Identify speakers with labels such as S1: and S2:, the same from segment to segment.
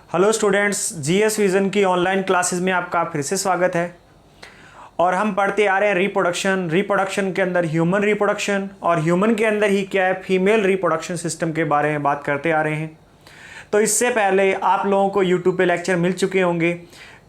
S1: Hello students, GS vision की online classes में आपका फिर से स्वागत है। और हम पढ़ते आ रहे हैं रिप्रोडक्शन के अंदर ह्यूमन रिप्रोडक्शन, और ह्यूमन के अंदर ही क्या है, फीमेल रिप्रोडक्शन सिस्टम के बारे में बात करते आ रहे हैं। तो इससे पहले आप लोगों को यूट्यूब पे लेक्चर मिल चुके होंगे।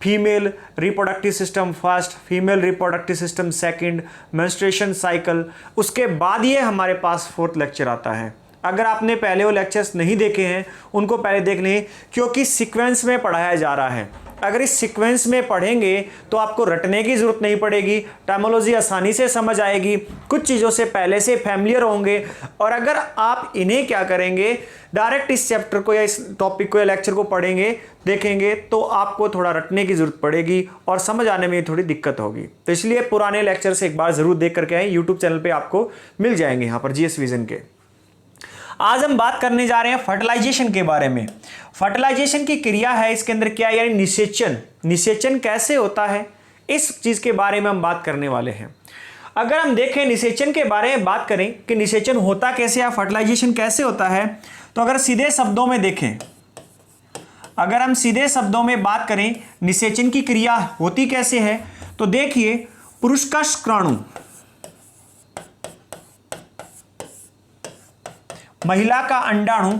S1: Female reproductive system first, female reproductive system second, menstruation cycle, उसके बाद ये हमारे पास फोर्थ लेक्चर आता है। अगर आपने पहले वो लेक्चर्स नहीं देखे हैं उनको पहले देख लें, क्योंकि सीक्वेंस में पढ़ाया जा रहा है। अगर इस सीक्वेंस में पढ़ेंगे तो आपको रटने की ज़रूरत नहीं पड़ेगी, टर्मिनोलॉजी आसानी से समझ आएगी, कुछ चीज़ों से पहले से फैमिलियर होंगे। और अगर आप इन्हें क्या करेंगे, डायरेक्ट इस चैप्टर को या इस टॉपिक को या लेक्चर को पढ़ेंगे देखेंगे तो आपको थोड़ा रटने की ज़रूरत पड़ेगी और समझ आने में थोड़ी दिक्कत होगी। तो इसलिए पुराने लेक्चर से एक बार ज़रूर देख करके आए, यूट्यूब चैनल पर आपको मिल जाएंगे यहाँ पर जीएस विजन के। आज हम बात करने जा रहे हैं फर्टिलाइजेशन के बारे में। फर्टिलाइजेशन की क्रिया है इसके अंदर क्या, यानी निषेचन कैसे होता है, इस चीज के बारे में हम बात करने वाले हैं। अगर हम देखें निषेचन के बारे में बात करें कि निषेचन होता कैसे या फर्टिलाइजेशन कैसे होता है, तो अगर सीधे शब्दों में देखें, अगर हम सीधे शब्दों में बात करें निषेचन की क्रिया होती कैसे है, तो देखिए पुरुष का शुक्राणु महिला का अंडाणु,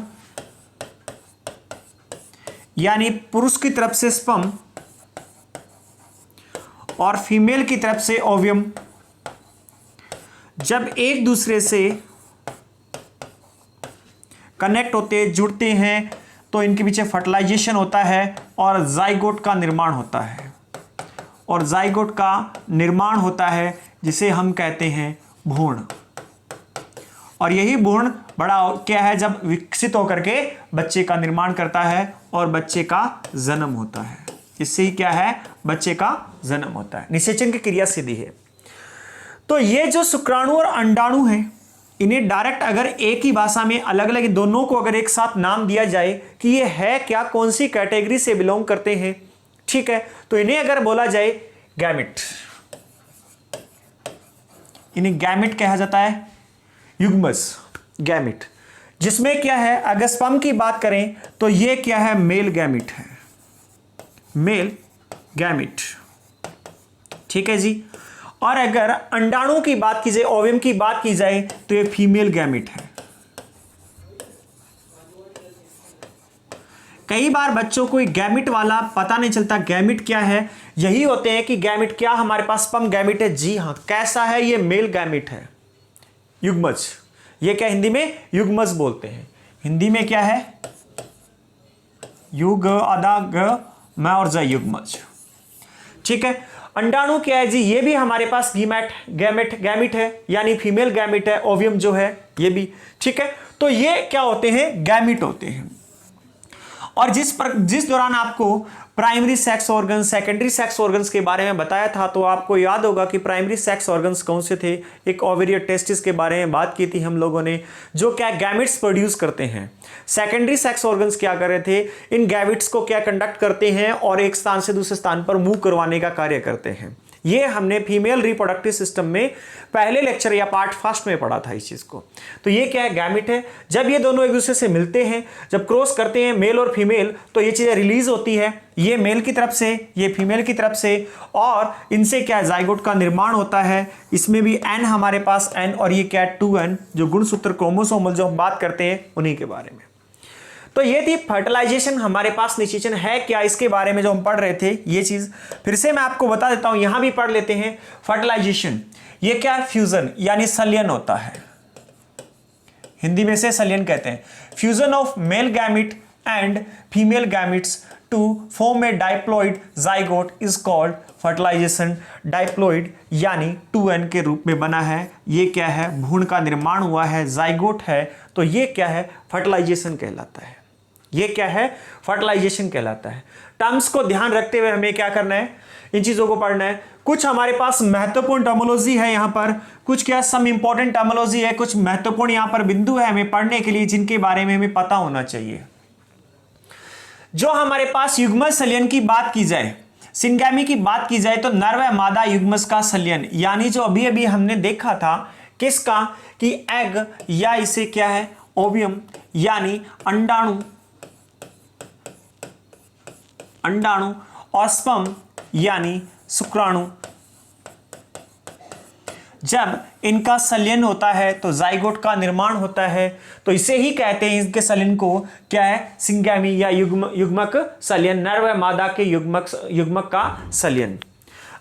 S1: यानी पुरुष की तरफ से स्पर्म और फीमेल की तरफ से ओवियम, जब एक दूसरे से कनेक्ट होते जुड़ते हैं तो इनके पीछे फर्टिलाइजेशन होता है और जाइगोट का निर्माण होता है। और जाइगोट का निर्माण होता है जिसे हम कहते हैं भ्रूण। और यही भ्रूण बड़ा क्या है, जब विकसित होकर के बच्चे का निर्माण करता है और बच्चे का जन्म होता है। इससे ही क्या है, बच्चे का जन्म होता है। निषेचन की क्रिया सीधी है। तो ये जो शुक्राणु और अंडाणु है, इन्हें डायरेक्ट अगर एक ही भाषा में अलग अलग दोनों को अगर एक साथ नाम दिया जाए कि ये है क्या, कौन सी कैटेगरी से बिलोंग करते हैं, ठीक है, तो इन्हें अगर बोला जाए गैमेट, इन्हें गैमेट कहा जाता है, युग्मज गैमेट। जिसमें क्या है, अगर स्पर्म की बात करें तो ये क्या है, मेल गैमेट है, मेल गैमेट, ठीक है जी। और अगर अंडाणु की बात की जाए, ओवियम की बात की जाए, तो ये फीमेल गैमेट है। कई बार बच्चों को गैमेट वाला पता नहीं चलता, गैमेट क्या है। यही होते हैं कि गैमेट क्या, हमारे पास स्पर्म गैमेट है, जी हां, कैसा है, ये मेल गैमेट है, युग्मज। ये क्या हिंदी में युग्मज बोलते हैं। हिंदी में क्या है, युग अदा ग मैं और ज, युग्मज, ठीक है। अंडाणु क्या है जी, ये भी हमारे पास गैमेट है, यानी फीमेल गैमेट है, ओवियम जो है ये भी, ठीक है। तो ये क्या होते हैं, गैमेट होते हैं। और जिस दौरान आपको primary sex organ, secondary sex organs के बारे में बताया था, तो आपको याद होगा कि प्राइमरी सेक्स ऑर्गन्स कौन से थे। एक ओवरी और टेस्टिस के बारे में बात की थी हम लोगों ने, जो क्या गैमेट्स प्रोड्यूस करते हैं। सेकेंडरी सेक्स ऑर्गन्स क्या कर रहे थे, इन गैमेट्स को क्या कंडक्ट करते हैं और एक स्थान से दूसरे स्थान पर मूव करवाने का कार्य करते हैं। ये हमने फीमेल रिप्रोडक्टिव सिस्टम में पहले लेक्चर या पार्ट फर्स्ट में पढ़ा था इस चीज को। तो ये क्या है, गैमेट है। जब ये दोनों एक दूसरे से मिलते हैं, जब क्रॉस करते हैं मेल और फीमेल, तो ये चीजें रिलीज होती है, ये मेल की तरफ से, ये फीमेल की तरफ से, और इनसे क्या जाइगोट का निर्माण होता है। इसमें भी एन हमारे पास एन, और ये क्या 2n, जो गुणसूत्र क्रोमोसोमल जो हम बात करते हैं उन्हीं के बारे में। तो ये थी फर्टिलाइजेशन, हमारे पास निषेचन है क्या, इसके बारे में जो हम पढ़ रहे थे। ये चीज फिर से मैं आपको बता देता हूं, यहां भी पढ़ लेते हैं। फर्टिलाइजेशन ये क्या है, फ्यूजन यानी संलयन होता है। हिंदी में से संलयन कहते हैं। Fusion of male gamete and female gametes to form a diploid zygote is called fertilization. Diploid यानी 2n के रूप में बना है, ये क्या है, भ्रूण का निर्माण हुआ है, जाइगोट है, तो ये क्या है, फर्टिलाइजेशन कहलाता है। ये क्या है, फर्टिलाइजेशन कहलाता है। टर्म्स को ध्यान रखते हुए हमें क्या करना है, इन चीजों को पढ़ना है। कुछ हमारे पास महत्वपूर्ण टर्मिनोलॉजी है यहां पर, कुछ क्या सम इंपॉर्टेंट टर्मिनोलॉजी है, कुछ महत्वपूर्ण यहां पर बिंदु है हमें पढ़ने के लिए, जिनके बारे में हमें पता होना चाहिए। जो हमारे पास युग्मज संलयन की बात की जाए, सिंगैमी की बात की जाए, तो नर व मादा युग्मज का संलयन, यानी जो अभी अभी हमने देखा था किसका, कि एग या इसे क्या है, ओवियम यानी अंडाणु अंडाणु, और स्पर्म यानी शुक्राणु। जब इनका संलयन होता है तो जाइगोट का निर्माण होता है, तो इसे ही कहते हैं, इनके संलयन को क्या है, सिंगैमी या युग्मक संलयन, नर व मादा के युग्मक का संलयन।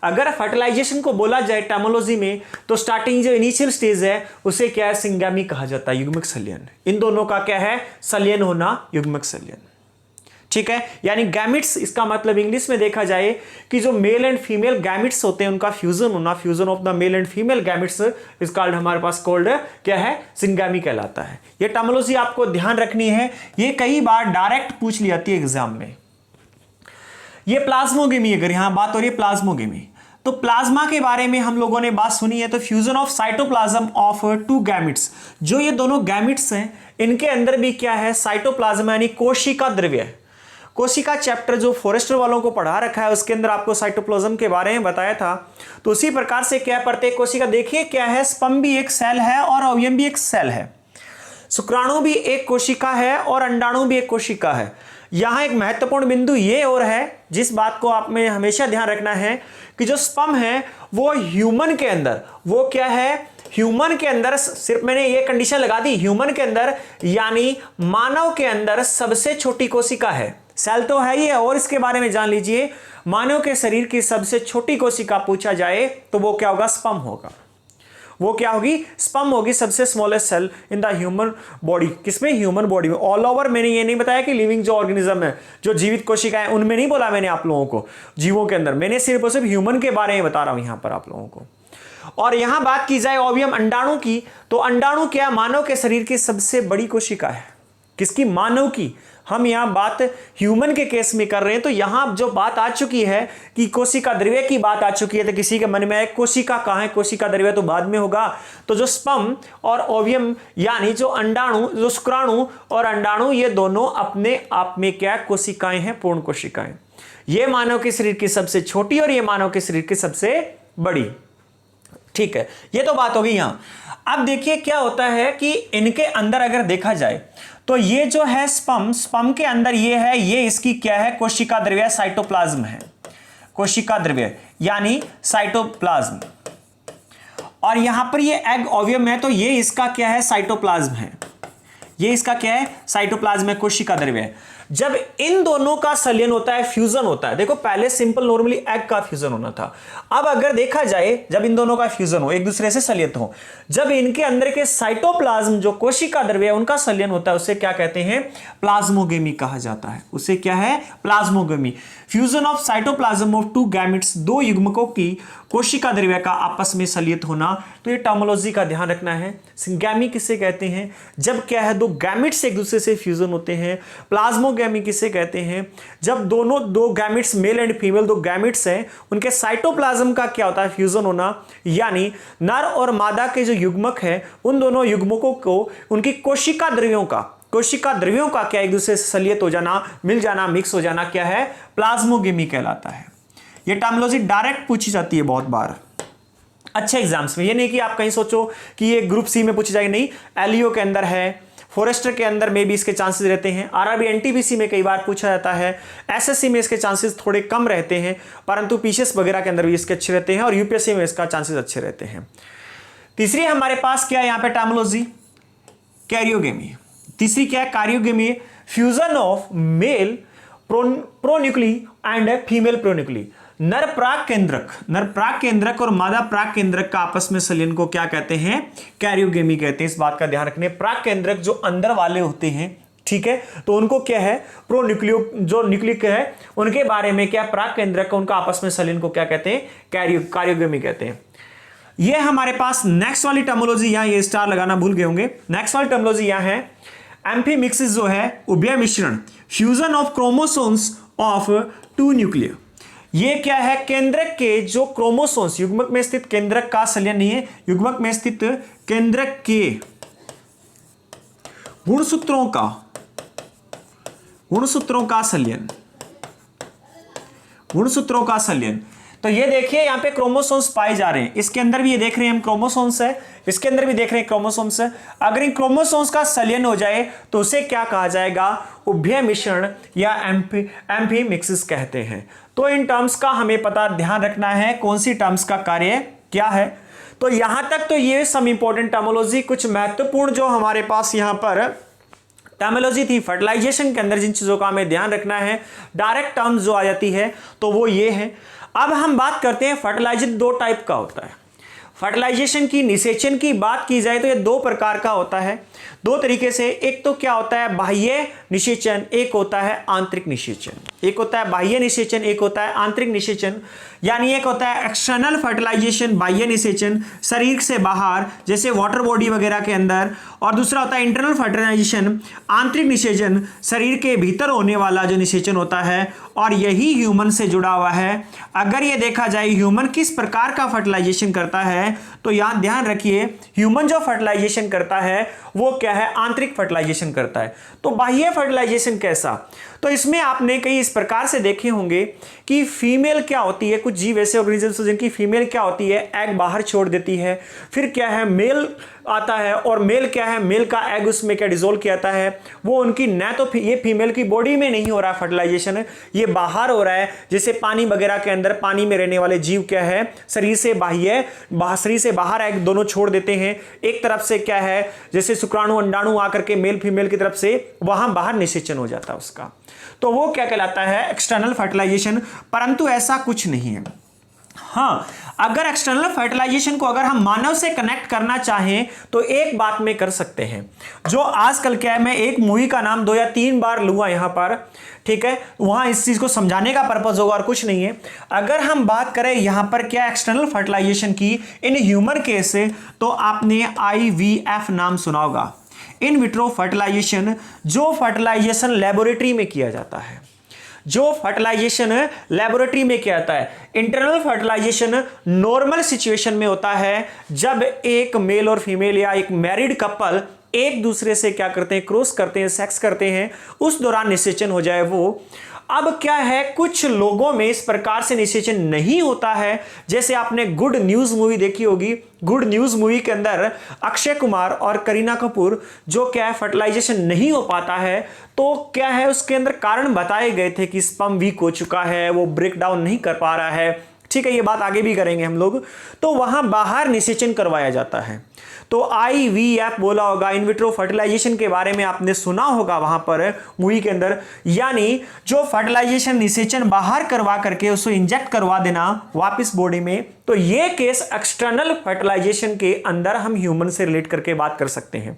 S1: अगर फर्टिलाइजेशन को बोला जाए टर्मोलॉजी में तो स्टार्टिंग जो इनिशियल स्टेज है उसे क्या है, सिंगैमी कहा जाता है, युग्मक संलयन। इन दोनों का क्या है, संलयन होना, युग्मक संलयन। ठीक है, यानी गैमिट्स, इसका मतलब इंग्लिश में देखा जाए कि जो मेल एंड फीमेल गैमिट्स होते हैं उनका फ्यूजन होना, fusion of the male and female gametes is called, हमारे पास कॉल्ड क्या है, सिंगैमी कहलाता है। ये टर्मोलॉजी आपको ध्यान रखनी है, ये कई बार डायरेक्ट पूछ ली जाती है एग्जाम में। ये प्लाज्मोगेमी, अगर यहां बात हो रही है प्लाज्मोगेमी, तो प्लाज्मा के बारे में हम लोगों ने बात सुनी है। तो fusion of cytoplasm of two gametes, जो ये दोनों गैमिट्स हैं इनके अंदर भी क्या है, साइटोप्लाज्म यानी कोशिका द्रव्य। कोशिका चैप्टर जो फॉरेस्टर वालों को पढ़ा रखा है उसके अंदर आपको साइटोप्लाज्म के बारे में बताया था। तो उसी प्रकार से क्या प्रत्येक कोशिका, देखिए क्या है, स्पर्म भी एक सेल है और ओवियम भी एक सेल है, शुक्राणु भी एक कोशिका है और अंडाणु भी एक कोशिका है। यहां एक महत्वपूर्ण बिंदु ये और है, जिस बात को आप में हमेशा ध्यान रखना है कि जो स्पर्म है वो ह्यूमन के अंदर, वो क्या है, ह्यूमन के अंदर, सिर्फ मैंने ये कंडीशन लगा दी, ह्यूमन के अंदर यानी मानव के अंदर सबसे छोटी कोशिका है। सेल तो है ही है, और इसके बारे में जान लीजिए, मानव के शरीर की सबसे छोटी कोशिका पूछा जाए तो वो क्या होगा, स्पर्म होगा। वो क्या होगी, स्पर्म होगी, सबसे smallest cell in the human body. किसमें, ह्यूमन बॉडी में। ऑल ओवर मैंने ये नहीं बताया कि लिविंग जो ऑर्गेनिज्म है, जो जीवित कोशिकाएं, उनमें नहीं बोला मैंने आप लोगों को, जीवों के अंदर, मैंने सिर्फ और सिर्फ ह्यूमन के बारे में बता रहा हूं यहां पर आप लोगों को। और यहां बात की जाए ओवियम, अंडाणु की, तो अंडाणु क्या, मानव के शरीर की सबसे बड़ी कोशिका है। किसकी, मानव की। हम यहां बात ह्यूमन के केस में कर रहे हैं, तो यहां जो बात आ चुकी है कि कोशिका द्रव्य की बात आ चुकी है, तो किसी के मन में आए कोशिका कहां है, कोशिका द्रव्य तो बाद में होगा। तो जो स्पर्म और ओवियम यानी जो अंडाणु, जो शुक्राणु और अंडाणु, ये दोनों अपने आप में क्या, कोशिकाएं हैं, पूर्ण कोशिकाएं। ये मानव के शरीर की सबसे छोटी और ये मानव के शरीर की सबसे बड़ी। ठीक है, ये तो बात होगी यहां। अब देखिए क्या होता है कि इनके अंदर अगर देखा जाए तो ये जो है स्पर्म, स्पर्म के अंदर ये है, ये इसकी क्या है, कोशिका द्रव्य, साइटोप्लाज्म है, कोशिका द्रव्य यानी साइटोप्लाज्म। और यहां पर ये एग ओवियम है, तो ये इसका क्या है, साइटोप्लाज्म है, ये इसका क्या है, साइटोप्लाज्म है, कोशिका द्रव्य। जब इन दोनों का संलयन होता है, फ्यूजन होता है, देखो पहले सिंपल नॉर्मली एग का फ्यूजन होना था। अब अगर देखा जाए, जब इन दोनों का फ्यूजन हो, एक दूसरे से संलयित हो, जब इनके अंदर के साइटोप्लाज्म जो कोशिका द्रव्य है उनका संलयन होता है, उसे क्या कहते हैं, प्लाज्मोगेमी कहा जाता है। उसे क्या है, plasmogamy. Fusion of cytoplasm of two gametes, दो युग्मकों की कोशिका द्रव्य का आपस में संलयित होना। तो ये टर्मिनोलॉजी का ध्यान रखना है। सिंगैमी किसे कहते हैं, जब क्या है, दो गैमेट्स एक दूसरे से फ्यूजन होते हैं। प्लाज्मोगेमी किसे कहते हैं, जब दो गैमेट्स, मेल एंड फीमेल दो गैमेट्स हैं, उनके साइटोप्लाज्म का क्या होता है, फ्यूजन होना, यानी नर और मादा के जो युग्मक है उन दोनों युग्मकों को उनकी कोशिका द्रव्यों का क्या एक दूसरे से संलयित हो जाना, मिल जाना, मिक्स हो जाना, क्या है, प्लाज्मोगेमी कहलाता है। ये टर्मिनोलॉजी डायरेक्ट पूछी जाती है बहुत बार अच्छे एग्जाम्स में। ये नहीं कि आप कहीं सोचो कि ये ग्रुप सी में पूछी जाएगी, नहीं, एलईओ के अंदर है, फॉरेस्टर के अंदर में भी इसके चांसेस रहते हैं, आरआरबी एनटीपीसी में कई बार पूछा जाता है, एसएससी में इसके चांसेस थोड़े कम रहते हैं, परंतु पीसीएस वगैरह के अंदर भी इसके अच्छे रहते हैं, और यूपीएससी में इसका चांसेस अच्छे रहते हैं। तीसरी हमारे पास क्या है यहाँ पे टर्मिनोलॉजी, कैरियोगेमी। तीसरी क्या है, karyogamy, fusion of male pronuclei and female pronuclei. नर प्राक केंद्रक और मादा प्राक केंद्रक का आपस में संलयन को क्या कहते हैं, कैरियोगेमी कहते हैं। इस बात का ध्यान रखने, प्राक केंद्रक जो अंदर वाले होते हैं, ठीक है, तो उनको क्या है, प्रोन्यूक्लियो जो न्यूक्लिक है उनके बारे में क्या, प्राक केंद्रक, उनका आपस में संलयन को क्या कहते हैं, कैरियोगेमी कहते हैं। ये हमारे पास नेक्स्ट वाली टर्मिनोलॉजी, यहां ये स्टार लगाना भूल गए होंगे। नेक्स्ट वाली टर्मिनोलॉजी यहां है एम्फीमिक्सिस, जो है उभय मिश्रण, fusion of chromosomes of two nuclear. ये क्या है, केंद्रक के जो क्रोमोसोम्स, युग्मक में स्थित केंद्रक का संलयन नहीं है, युग्मक में स्थित केंद्रक के गुणसूत्रों का संलयन, तो ये देखिए यहाँ पे क्रोमोसोम्स पाए जा रहे हैं, इसके अंदर भी ये देख रहे हैं हम क्रोमोसोम्स है, इसके अंदर भी देख रहे हैं क्रोमोसोम्स है। अगर इन क्रोमोसोम्स का संलयन हो जाए तो उसे क्या कहा जाएगा, उभय मिश्रण या एम्फीमिक्सिस कहते हैं। तो इन टर्म्स का हमें पता ध्यान रखना है कौन सी टर्म्स का कार्य क्या है। तो यहां तक तो ये सम इंपॉर्टेंट टर्मोलॉजी, कुछ महत्वपूर्ण जो हमारे पास यहां पर टर्मोलॉजी थी फर्टिलाइजेशन के अंदर, जिन चीजों का हमें ध्यान रखना है, डायरेक्ट टर्म्स जो आ जाती है तो वो ये है। अब हम बात करते हैं फर्टिलाइजेशन दो टाइप का होता है। फर्टिलाइजेशन की निषेचन की बात की जाए तो ये दो प्रकार का होता है, दो तरीके से। एक तो क्या होता है बाह्य निषेचन, एक होता है आंतरिक निषेचन। एक होता है बाह्य निषेचन, एक होता है आंतरिक निषेचन। यानी एक होता है एक्सटर्नल फर्टिलाइजेशन, बाह्य निषेचन शरीर से बाहर जैसे वाटर बॉडी वगैरह के अंदर, और दूसरा होता है इंटरनल फर्टिलाइजेशन, आंतरिक निषेचन, शरीर के भीतर होने वाला जो निषेचन होता है, और यही ह्यूमन से जुड़ा हुआ है। अगर ये देखा जाए ह्यूमन किस प्रकार का फर्टिलाइजेशन करता है तो यहां ध्यान रखिए, ह्यूमन जो फर्टिलाइजेशन करता है वो क्या है, आंतरिक फर्टिलाइजेशन करता है। तो बाह्य फर्टिलाइजेशन कैसा, तो इसमें आपने कई इस प्रकार से देखे होंगे कि फीमेल क्या होती है, कुछ जीव ऐसे ऑर्गेनिजम्स जिनकी फीमेल क्या होती है, एग बाहर छोड़ देती है, फिर क्या है मेल आता है, और मेल क्या है, मेल का एग उसमें क्या डिसोल्व किया जाता है, वो उनकी न तो ये फीमेल की बॉडी में नहीं हो रहा है फर्टिलाइजेशन, ये बाहर हो रहा है। जैसे पानी वगैरह के अंदर पानी में रहने वाले जीव क्या है, शरीर से बाहर एग दोनों छोड़ देते हैं। एक तरफ से क्या है, जैसे शुक्राणु अंडाणु आकर के मेल फीमेल की तरफ से वहां बाहर निषेचन हो जाता है उसका, तो वो क्या कहलाता है, एक्सटर्नल फर्टिलाइजेशन। परंतु ऐसा कुछ नहीं है। हाँ, अगर एक्सटर्नल फर्टिलाइजेशन को अगर हम मानव से कनेक्ट करना चाहें तो एक बात में कर सकते हैं, जो आजकल क्या है, मैं एक मूवी का नाम 2 या 3 बार लूंगा यहां पर, ठीक है, वहां इस चीज को समझाने का पर्पस होगा और कुछ नहीं है। अगर हम बात करें यहां पर क्या एक्सटर्नल फर्टिलाइजेशन की इन ह्यूमन केस से, तो आपने IVF नाम सुना होगा, इन विट्रो फर्टिलाइजेशन, जो फर्टिलाइजेशन लेबोरेटरी में किया जाता है, जो फर्टिलाइजेशन लेबोरेटरी में क्या होता है। इंटरनल फर्टिलाइजेशन नॉर्मल सिचुएशन में होता है, जब एक मेल और फीमेल या एक मैरिड कपल एक दूसरे से क्या करते हैं, क्रॉस करते हैं, सेक्स करते हैं, उस दौरान निषेचन हो जाए वो। अब क्या है, कुछ लोगों में इस प्रकार से निषेचन नहीं होता है। जैसे आपने गुड न्यूज मूवी देखी होगी, गुड न्यूज मूवी के अंदर अक्षय कुमार और करीना कपूर जो क्या है फर्टिलाइजेशन नहीं हो पाता है, तो क्या है उसके अंदर कारण बताए गए थे कि स्पर्म वीक हो चुका है, वो ब्रेक डाउन नहीं कर पा रहा है, ठीक है, ये बात आगे भी करेंगे हम लोग। तो वहां बाहर निषेचन करवाया जाता है। तो IVF बोला होगा, इन विट्रो फर्टिलाइजेशन के बारे में आपने सुना होगा वहां पर मूवी के अंदर, यानी जो फर्टिलाइजेशन निषेचन बाहर करवा करके उसको इंजेक्ट करवा देना वापस बॉडी में। तो ये केस एक्सटर्नल फर्टिलाइजेशन के अंदर हम ह्यूमन से रिलेट करके बात कर सकते हैं।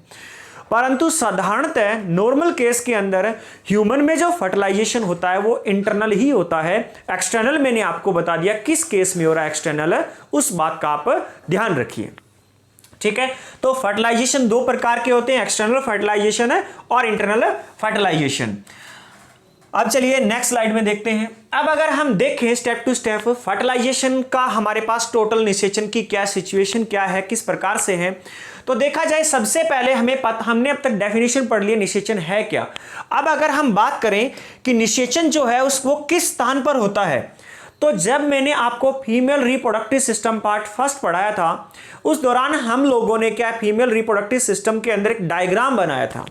S1: परंतु साधारणतः नॉर्मल केस के अंदर ह्यूमन में जो फर्टिलाइजेशन होता है वो इंटरनल ही होता है। एक्सटर्नल मैंने आपको बता दिया किस केस में हो रहा है एक्सटर्नल, उस बात का आप ध्यान रखिए, ठीक है। तो फर्टिलाइजेशन दो प्रकार के होते हैं, एक्सटर्नल फर्टिलाइजेशन और इंटरनल फर्टिलाइजेशन। अब चलिए नेक्स्ट स्लाइड में देखते हैं। अब अगर हम देखें स्टेप टू स्टेप फर्टिलाइजेशन का हमारे पास टोटल निषेचन की क्या सिचुएशन क्या है, किस प्रकार से है, तो देखा जाए सबसे पहले हमने अब तक डेफिनेशन पढ़ लिया निषेचन है क्या। अब अगर हम बात करें कि निषेचन जो है वो किस स्थान पर होता है, तो जब मैंने आपको female reproductive system part first पढ़ाया था, उस दौरान हम लोगों ने क्या फीमेल रिप्रोडक्टिव सिस्टम के अंदर एक डायग्राम बनाया था,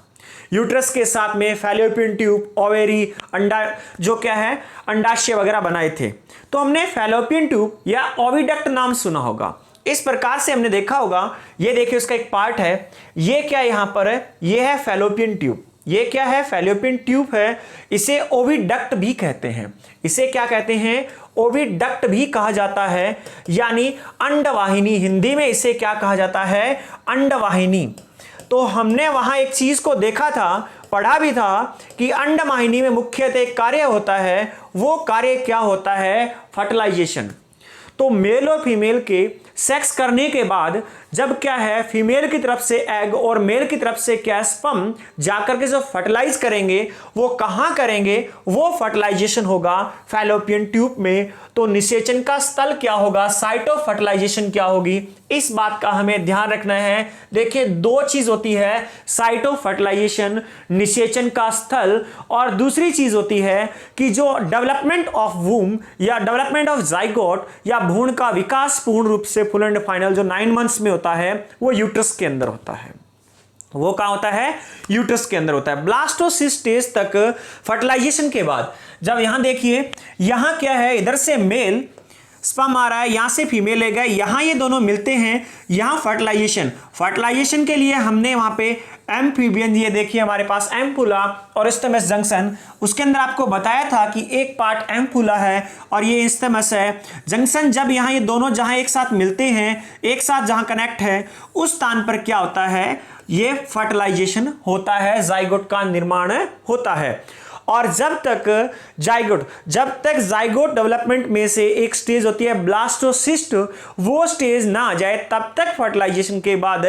S1: यूट्रस के साथ में फैलोपियन ट्यूब, ओवेरी, अंडा, जो क्या है अंडाशय वगैरह बनाए थे। तो हमने फैलोपियन ट्यूब या ओविडक्ट नाम सुना होगा, इस प्रकार से हमने देखा होगा। ये देखिए उसका एक पार्ट है, ये क्या यहां पर है, ये है फैलोपियन ट्यूब, ये क्या है फैलोपियन ट्यूब है, इसे ओविडक्ट भी कहते हैं। इसे क्या कहते हैं, ओविडक्ट भी कहा जाता है, यानी अंडवाहिनी, हिंदी में इसे क्या कहा जाता है, अंडवाहिनी। तो हमने वहां एक चीज को देखा था, पढ़ा भी था कि अंडवाहिनी में मुख्यतः एक कार्य होता है, वो कार्य क्या होता है, फर्टिलाइजेशन। तो मेल और फीमेल के सेक्स करने के बाद जब क्या है फीमेल की तरफ से एग और मेल की तरफ से क्या स्पर्म जाकर के जो फर्टिलाइज करेंगे वो कहां करेंगे, वो फर्टिलाइजेशन होगा फैलोपियन ट्यूब में। तो निषेचन का स्थल क्या होगा, साइट ऑफ फर्टिलाइजेशन क्या होगी, इस बात का हमें ध्यान रखना है। देखिए दो चीज होती है, साइट ऑफ फर्टिलाइजेशन निषेचन का स्थल, और दूसरी चीज होती है कि जो डेवलपमेंट ऑफ वूम या डेवलपमेंट ऑफ जाइगोट या भ्रूण का विकास पूर्ण रूप से फुल एंड फाइनल जो 9 मंथ्स में होता है वो यूट्रस के अंदर होता है। वो कहां होता है, यूट्रस के अंदर होता है। ब्लास्टोसिस्ट स्टेज तक फर्टिलाइजेशन के बाद जब यहां देखिए यहां क्या है, इधर से मेल स्पर्म आ रहा है, यहां से फीमेल ले गए, यहां ये दोनों मिलते हैं, यहां फर्टिलाइजेशन के लिए हमने वहां पे एम्फीबियन, ये देखिए हमारे पास एम्पुला और स्टेमस जंक्शन, उसके अंदर आपको बताया था कि एक पार्ट एम्पुला है और ये स्टेमस है। जंक्शन जब यहां ये दोनों जहां एक साथ मिलते हैं, एक साथ जहां कनेक्ट है, उस स्थान पर क्या होता है, ये फर्टिलाइजेशन होता है, जाइगोट का निर्माण होता है। और जब तक जाइगोट डेवलपमेंट में से एक स्टेज होती है ब्लास्टोसिस्ट, वो स्टेज ना आ जाए तब तक फर्टिलाइजेशन के बाद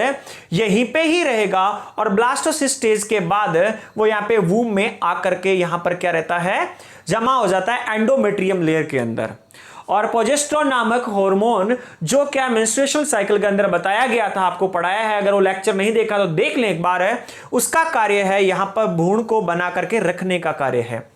S1: यहीं पे ही रहेगा, और ब्लास्टोसिस्ट स्टेज के बाद वो यहाँ पे वूम में आकर के यहां पर क्या रहता है, जमा हो जाता है एंडोमेट्रियम लेयर के अंदर। और प्रोजेस्टेरोन नामक हार्मोन जो क्या मेंस्ट्रुएशनल साइकिल के अंदर बताया गया था, आपको पढ़ाया है, अगर वो लेक्चर नहीं देखा तो देख लें एक बार, है उसका कार्य है यहां पर भ्रूण को बना करके रखने का कार्य है।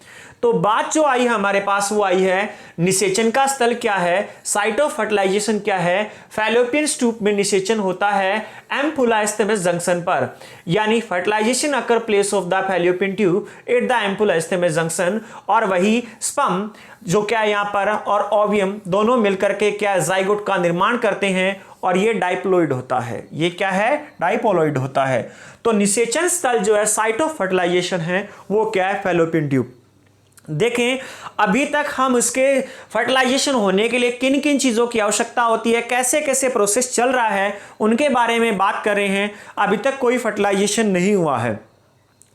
S1: तो बात जो आई हमारे पास वो आई है निषेचन का स्थल क्या है, साइट ऑफ फर्टिलाइजेशन क्या है, फैलोपियन ट्यूब में निषेचन होता है एम्पुला स्टेमस जंक्शन पर, यानी fertilization occur place of the fallopian tube at the ampulla isthmus junction, और वही स्पर्म जो क्या यहां पर और ओवियम दोनों मिलकर के क्या जाइगोट का निर्माण करते हैं, और ये डाइप्लोइड होता है, ये क्या है, डाइपोलॉइड होता है। तो निषेचन स्थल जो है साइट ऑफ फर्टिलाइजेशन है वो क्या है, फैलोपियन ट्यूब। देखें अभी तक हम इसके फर्टिलाइजेशन होने के लिए किन किन चीज़ों की आवश्यकता होती है, कैसे कैसे प्रोसेस चल रहा है, उनके बारे में बात कर रहे हैं। अभी तक कोई फर्टिलाइजेशन नहीं हुआ है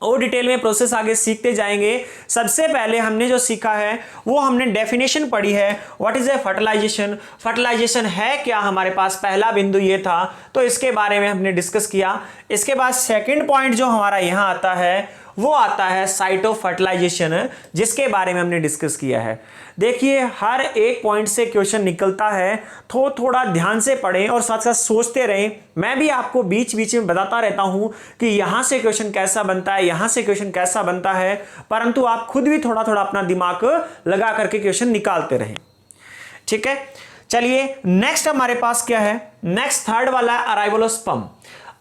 S1: और डिटेल में प्रोसेस आगे सीखते जाएंगे। सबसे पहले हमने जो सीखा है वो हमने डेफिनेशन पढ़ी है, what is a fertilization, fertilization है क्या, हमारे पास पहला बिंदु ये था, तो इसके बारे में हमने डिस्कस किया। इसके बाद सेकंड पॉइंट जो हमारा यहाँ आता है वो आता है साइट ऑफ फर्टिलाइजेशन, जिसके बारे में हमने डिस्कस किया है। देखिए हर एक पॉइंट से क्वेश्चन निकलता है, तो थोड़ा ध्यान से पढ़ें और साथ साथ सोचते रहें। मैं भी आपको बीच बीच में बताता रहता हूं कि यहां से क्वेश्चन कैसा बनता है, यहां से क्वेश्चन कैसा बनता है, परंतु आप खुद भी थोड़ा थोड़ा अपना दिमाग लगा करके क्वेश्चन निकालते रहें। ठीक है, चलिए नेक्स्ट हमारे पास क्या है, नेक्स्ट थर्ड वाला है अराइवल ऑफ स्पर्म।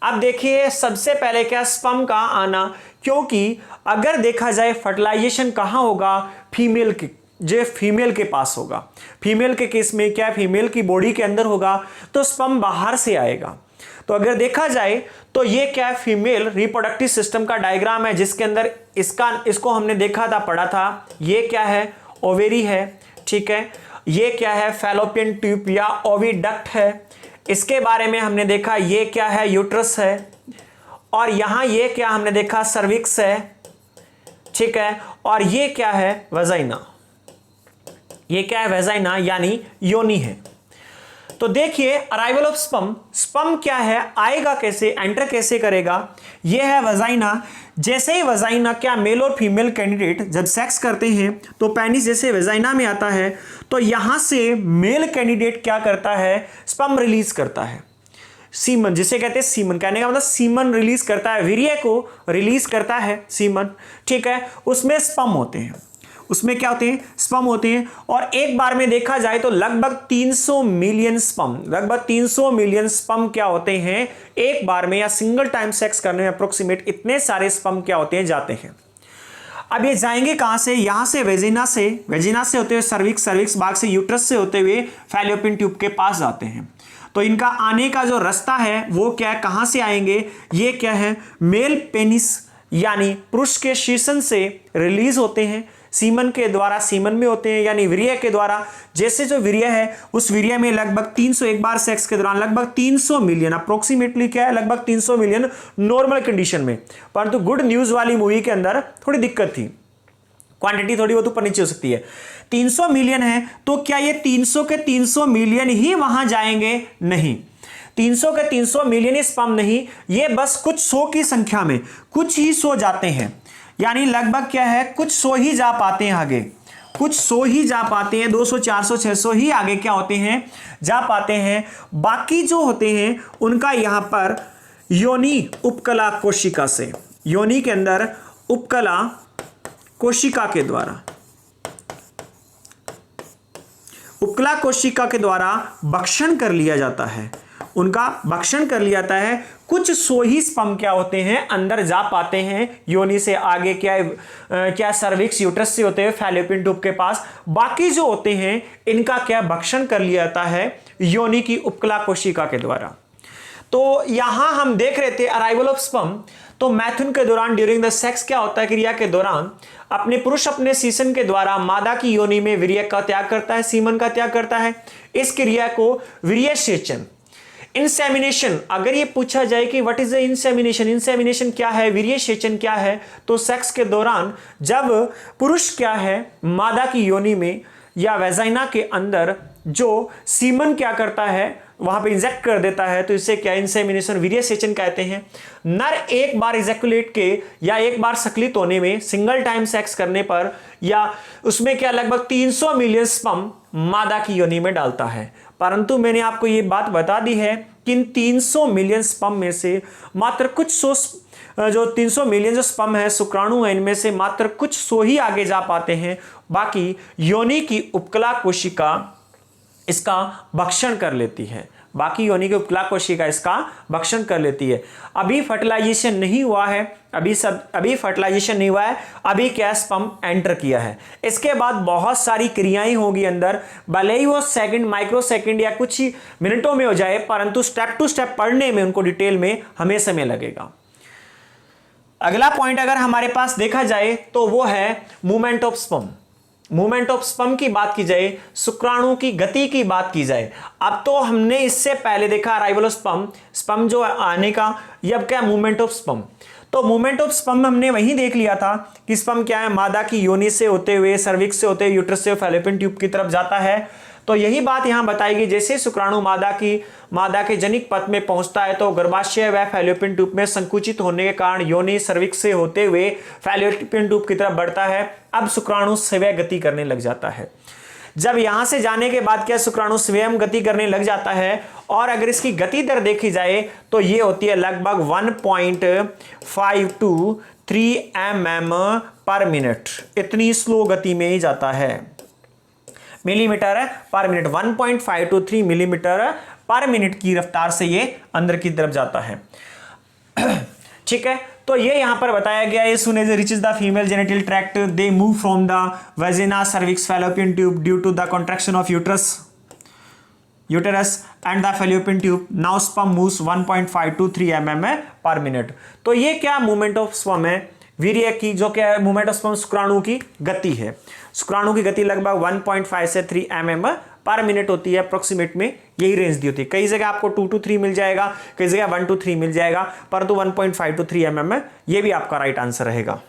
S1: अब देखिए सबसे पहले क्या, स्पर्म का आना, क्योंकि अगर देखा जाए फर्टिलाइजेशन कहां होगा, फीमेल के पास होगा। फीमेल के केस में क्या, फीमेल की बॉडी के अंदर होगा, तो स्पर्म बाहर से आएगा। तो अगर देखा जाए तो ये क्या, फीमेल रिप्रोडक्टिव सिस्टम का डायग्राम है, जिसके अंदर इसको हमने देखा था, पढ़ा था। ये क्या है, ओवेरी है, ठीक है। ये क्या है, फैलोपियन ट्यूब या ओविडक्ट है। इसके बारे में हमने देखा, ये क्या है, यूट्रस है। और यहां ये क्या हमने देखा, सर्विक्स है, ठीक है। और ये क्या है, वजाइना। ये क्या है, वजाइना यानी योनि है। तो देखिए अराइवल ऑफ स्पर्म, स्पर्म क्या है, आएगा कैसे, एंटर कैसे करेगा, ये है वजाइना। जैसे ही वजाइना क्या, मेल और फीमेल कैंडिडेट जब सेक्स करते हैं तो पेनिस जैसे वजाइना में आता है, तो यहां से मेल कैंडिडेट क्या करता है, स्पर्म रिलीज करता है, सीमन जिसे कहते हैं सीमन, कहने का मतलब सीमन रिलीज करता है, वीर्य को रिलीज करता है सीमन, ठीक है। उसमें स्पर्म होते हैं, उसमें क्या होते हैं, स्पर्म होते हैं। और एक बार में देखा जाए तो लगभग 300 मिलियन स्पर्म, लगभग 300 मिलियन स्पर्म क्या होते हैं एक बार में, या सिंगल टाइम सेक्स करने में अप्रोक्सीमेट इतने सारे स्पर्म क्या होते हैं, जाते हैं। अब ये जाएंगे कहां से, यहां से वेजिना से होते हुए सर्विक्स भाग से, यूट्रस से होते हुए फैलोपियन ट्यूब के पास जाते हैं। तो इनका आने का जो रास्ता है वो क्या है, कहां से आएंगे, ये क्या है, मेल पेनिस यानी पुरुष के शीर्षण से रिलीज होते हैं, सीमन के द्वारा, सीमन में होते हैं यानी वीर्य के द्वारा। जैसे जो वीर्य है उस वीर्य में लगभग 300, एक बार सेक्स के दौरान लगभग 300 मिलियन, अप्रोक्सीमेटली क्या है, लगभग 300 मिलियन नॉर्मल कंडीशन में। परंतु गुड न्यूज वाली मूवी के अंदर थोड़ी दिक्कत थी, क्वांटिटी थोड़ी बहुत ऊपर नीचे हो सकती है। 300 मिलियन है तो क्या ये 300 के 300 मिलियन ही वहां जाएंगे? नहीं, 300 के 300 मिलियन स्पर्म नहीं, ये बस कुछ 100 की संख्या में कुछ ही 100 जाते हैं, यानी लगभग क्या है, कुछ 100 ही जा पाते हैं आगे, कुछ 100 ही जा पाते हैं, 200 400 600 ही आगे क्या होते हैं, जा पाते हैं। बाकी जो होते हैं उनका यहां पर योनि उपकला कोशिका से, योनि के अंदर उपकला कोशिका के द्वारा, उपकला कोशिका के द्वारा भक्षण कर लिया जाता है, उनका भक्षण कर लिया जाता है। कुछ 100 ही स्पर्म क्या होते हैं, अंदर जा पाते हैं योनि से आगे, क्या सर्विक्स यूट्रस से होते हैं फैलोपियन ट्यूब के पास। बाकी जो होते हैं इनका क्या भक्षण कर लिया जाता है योनि की उपकला कोशिका के द्वारा। तो यहां हम देख रहे थे अराइवल ऑफ स्पर्म, तो मैथुन के दौरान ड्यूरिंग द सेक्स क्या होता है, क्रिया के दौरान अपने पुरुष अपने सीसन के द्वारा मादा की योनि में वीर्य का त्याग करता है, सीमन का त्याग करता है। इस क्रिया को वीर्यसेचन, इंसेमिनेशन, अगर ये पूछा जाए कि what is the insemination, insemination क्या है, वीर्यसेचन क्या है, तो सेक्स के दौरान जब पुरुष क्या है मादा की योनि में या वेजाइना के अंदर जो सीमन क्या करता है वहां पे इंजेक्ट कर देता है, तो इसे क्या इंसेमिनेशन, वीर्यसेचन कहते हैं। नर एक बार इजैकुलेट के या एक बार सक्लित होने में, सिंगल टाइम सेक्स करने पर या उसमें क्या लगभग 300 मिलियन स्पर्म मादा की योनि में डालता है। परंतु मैंने आपको ये बात बता दी है कि इन 300 मिलियन स्पर्म में से मात्र कुछ 100, जो 300 मिलियन जो स्पर्म है शुक्राणु है, इनमें से मात्र कुछ 100 ही आगे जा पाते हैं, बाकी योनि की उपकला कोशिका इसका भक्षण कर लेती है, बाकी योनि की उपकला कोशिका इसका भक्षण कर लेती है। अभी फर्टिलाइजेशन नहीं हुआ है, अभी फर्टिलाइजेशन नहीं हुआ है, अभी क्या स्पर्म एंटर किया है। इसके बाद बहुत सारी क्रियाएं होगी अंदर, भले ही वो सेकंड, माइक्रो सेकंड या कुछ ही मिनटों में हो जाए, परंतु स्टेप टू स्टेप पढ़ने में उनको डिटेल में हमें समय लगेगा। अगला पॉइंट अगर हमारे पास देखा जाए तो वो है movement of sperm. Movement of sperm की बात की जाए, शुक्राणु की गति की बात की जाए। अब तो हमने इससे पहले देखा अराइवल ऑफ स्पर्म, स्पर्म जो आने का, ये अब क्या मूवमेंट ऑफ स्पर्म। तो मूवमेंट ऑफ स्पर्म हमने वहीं देख लिया था कि स्पर्म क्या है, मादा की योनि से होते हुए, सर्विक्स से होते हुए यूट्रस से फैलोपियन ट्यूब की तरफ जाता है। तो यही बात यहां बताएगी, जैसे शुक्राणु मादा के जनिक पथ में पहुंचता है तो गर्भाशय व फैलोपियन ट्यूब में संकुचित होने के कारण योनि सर्विक्स से होते हुए फैलोपियन ट्यूब की तरफ बढ़ता है। अब शुक्राणु स्वयं गति करने लग जाता है। जब यहां से जाने के बाद क्या शुक्राणु स्वयं गति करने लग जाता है, और अगर इसकी गति दर देखी जाए तो ये होती है लगभग 1.5 to 3 mm पर मिनट, इतनी स्लो गति में ही जाता है, मिलीमीटर पर मिनट, 1.5 to 3 मिलीमीटर पर मिनट की रफ्तार से ये अंदर की तरफ जाता है। ठीक है, तो ये यहां पर बताया गया है, soon as it reaches the female genital tract they move from the vagina, cervix, fallopian tube due to the contraction of uterus and the fallopian tube. Now sperm moves 1.5 to 3 mm per minute. तो ये क्या movement of sperm है, वीर्य की, जो क्या है movement of sperm शुक्राणु की गति है। शुक्राणु की गति लगभग 1.5 से 3 mm पर मिनट होती है, अप्रोक्सीमेट में यही रेंज दी होती है। कई जगह आपको 2 to 3 मिल जाएगा, कई जगह 1 to 3 मिल जाएगा, परंतु 1.5 to 3 mm ये भी आपका राइट आंसर रहेगा।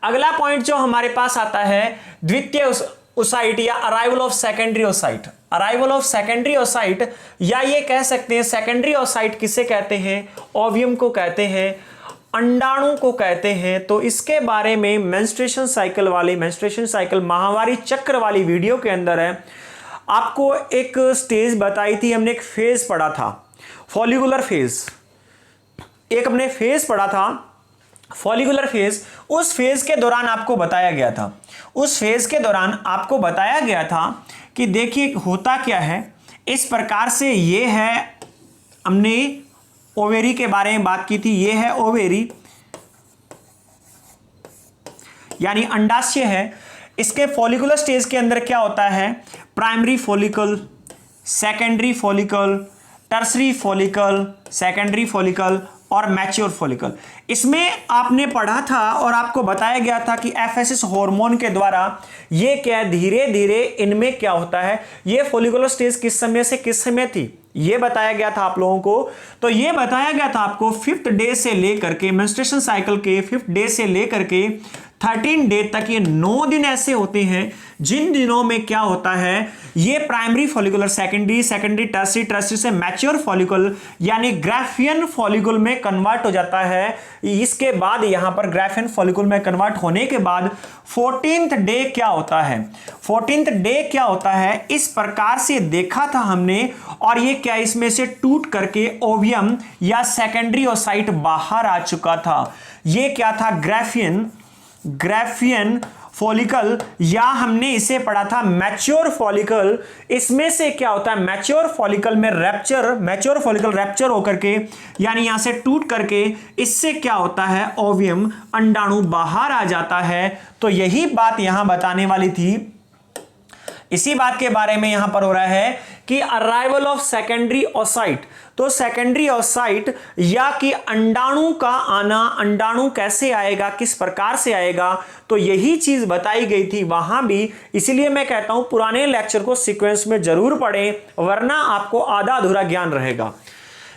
S1: अगला पॉइंट जो हमारे पास आता है द्वितीय ओसाइट या arrival of secondary oocyte. Arrival of secondary oocyte, या ये कह सकते हैं सेकेंडरी ओसाइट किसे कहते हैं, ओवियम को कहते हैं, अंडाणु को कहते हैं। तो इसके बारे में मेंस्ट्रुएशन साइकिल माहवारी चक्र वाली वीडियो के अंदर है, आपको एक स्टेज बताई थी हमने, एक फेज पढ़ा था फॉलिकुलर फेज, एक हमने फेज पढ़ा था फॉलिकुलर फेज। उस फेज के दौरान आपको बताया गया था कि देखिए होता क्या है, इस प्रकार से ये है, हमने ओवेरी के बारे में बात की थी, ये है ओवेरी यानी अंडाशय है। इसके फॉलिकुलर स्टेज के अंदर क्या होता है, primary follicle, secondary follicle, tertiary follicle, secondary follicle और मैच्योर फॉलिकल। इसमें आपने पढ़ा था और आपको बताया गया था कि एफएसएस हार्मोन के द्वारा ये क्या धीरे धीरे इनमें क्या होता है, ये फॉलिकुलर स्टेज किस समय से किस समय थी ये बताया गया था आप लोगों को। तो ये बताया गया था आपको 5th डे से लेकर के, मेंस्ट्रुएशन साइकिल के 5th डे से लेकर के 13 डे तक, ये 9 दिन ऐसे होते हैं जिन दिनों में क्या होता है, ये प्राइमरी फॉलिकुलर सेकेंडरी टर्सरी से मैच्योर फॉलिकल यानी ग्राफियन फॉलिकल में कन्वर्ट हो जाता है। इसके बाद यहां पर ग्राफियन फॉलिकल में कन्वर्ट होने के बाद 14th डे क्या होता है, 14th डे क्या होता है, इस प्रकार से देखा था हमने। और ये क्या, इसमें से टूट करके ओवियम या सेकेंडरी ओसाइट बाहर आ चुका था। ये क्या था, ग्राफियन फॉलिकल, या हमने इसे पढ़ा था मैच्योर फॉलिकल। इसमें से क्या होता है, मैच्योर फॉलिकल में मैच्योर फॉलिकल रैप्चर होकर के यानी यहां से टूट करके इससे क्या होता है, ओवियम अंडाणु बाहर आ जाता है। तो यही बात यहां बताने वाली थी। इसी बात के बारे में यहां पर हो रहा है कि अराइवल ऑफ सेकेंडरी ओसाइट। तो सेकेंडरी ओसाइट या कि अंडाणु का आना, अंडाणु कैसे आएगा, किस प्रकार से आएगा, तो यही चीज बताई गई थी वहां भी। इसलिए मैं कहता हूं पुराने लेक्चर को सीक्वेंस में जरूर पढ़ें, वरना आपको आधा अधूरा ज्ञान रहेगा।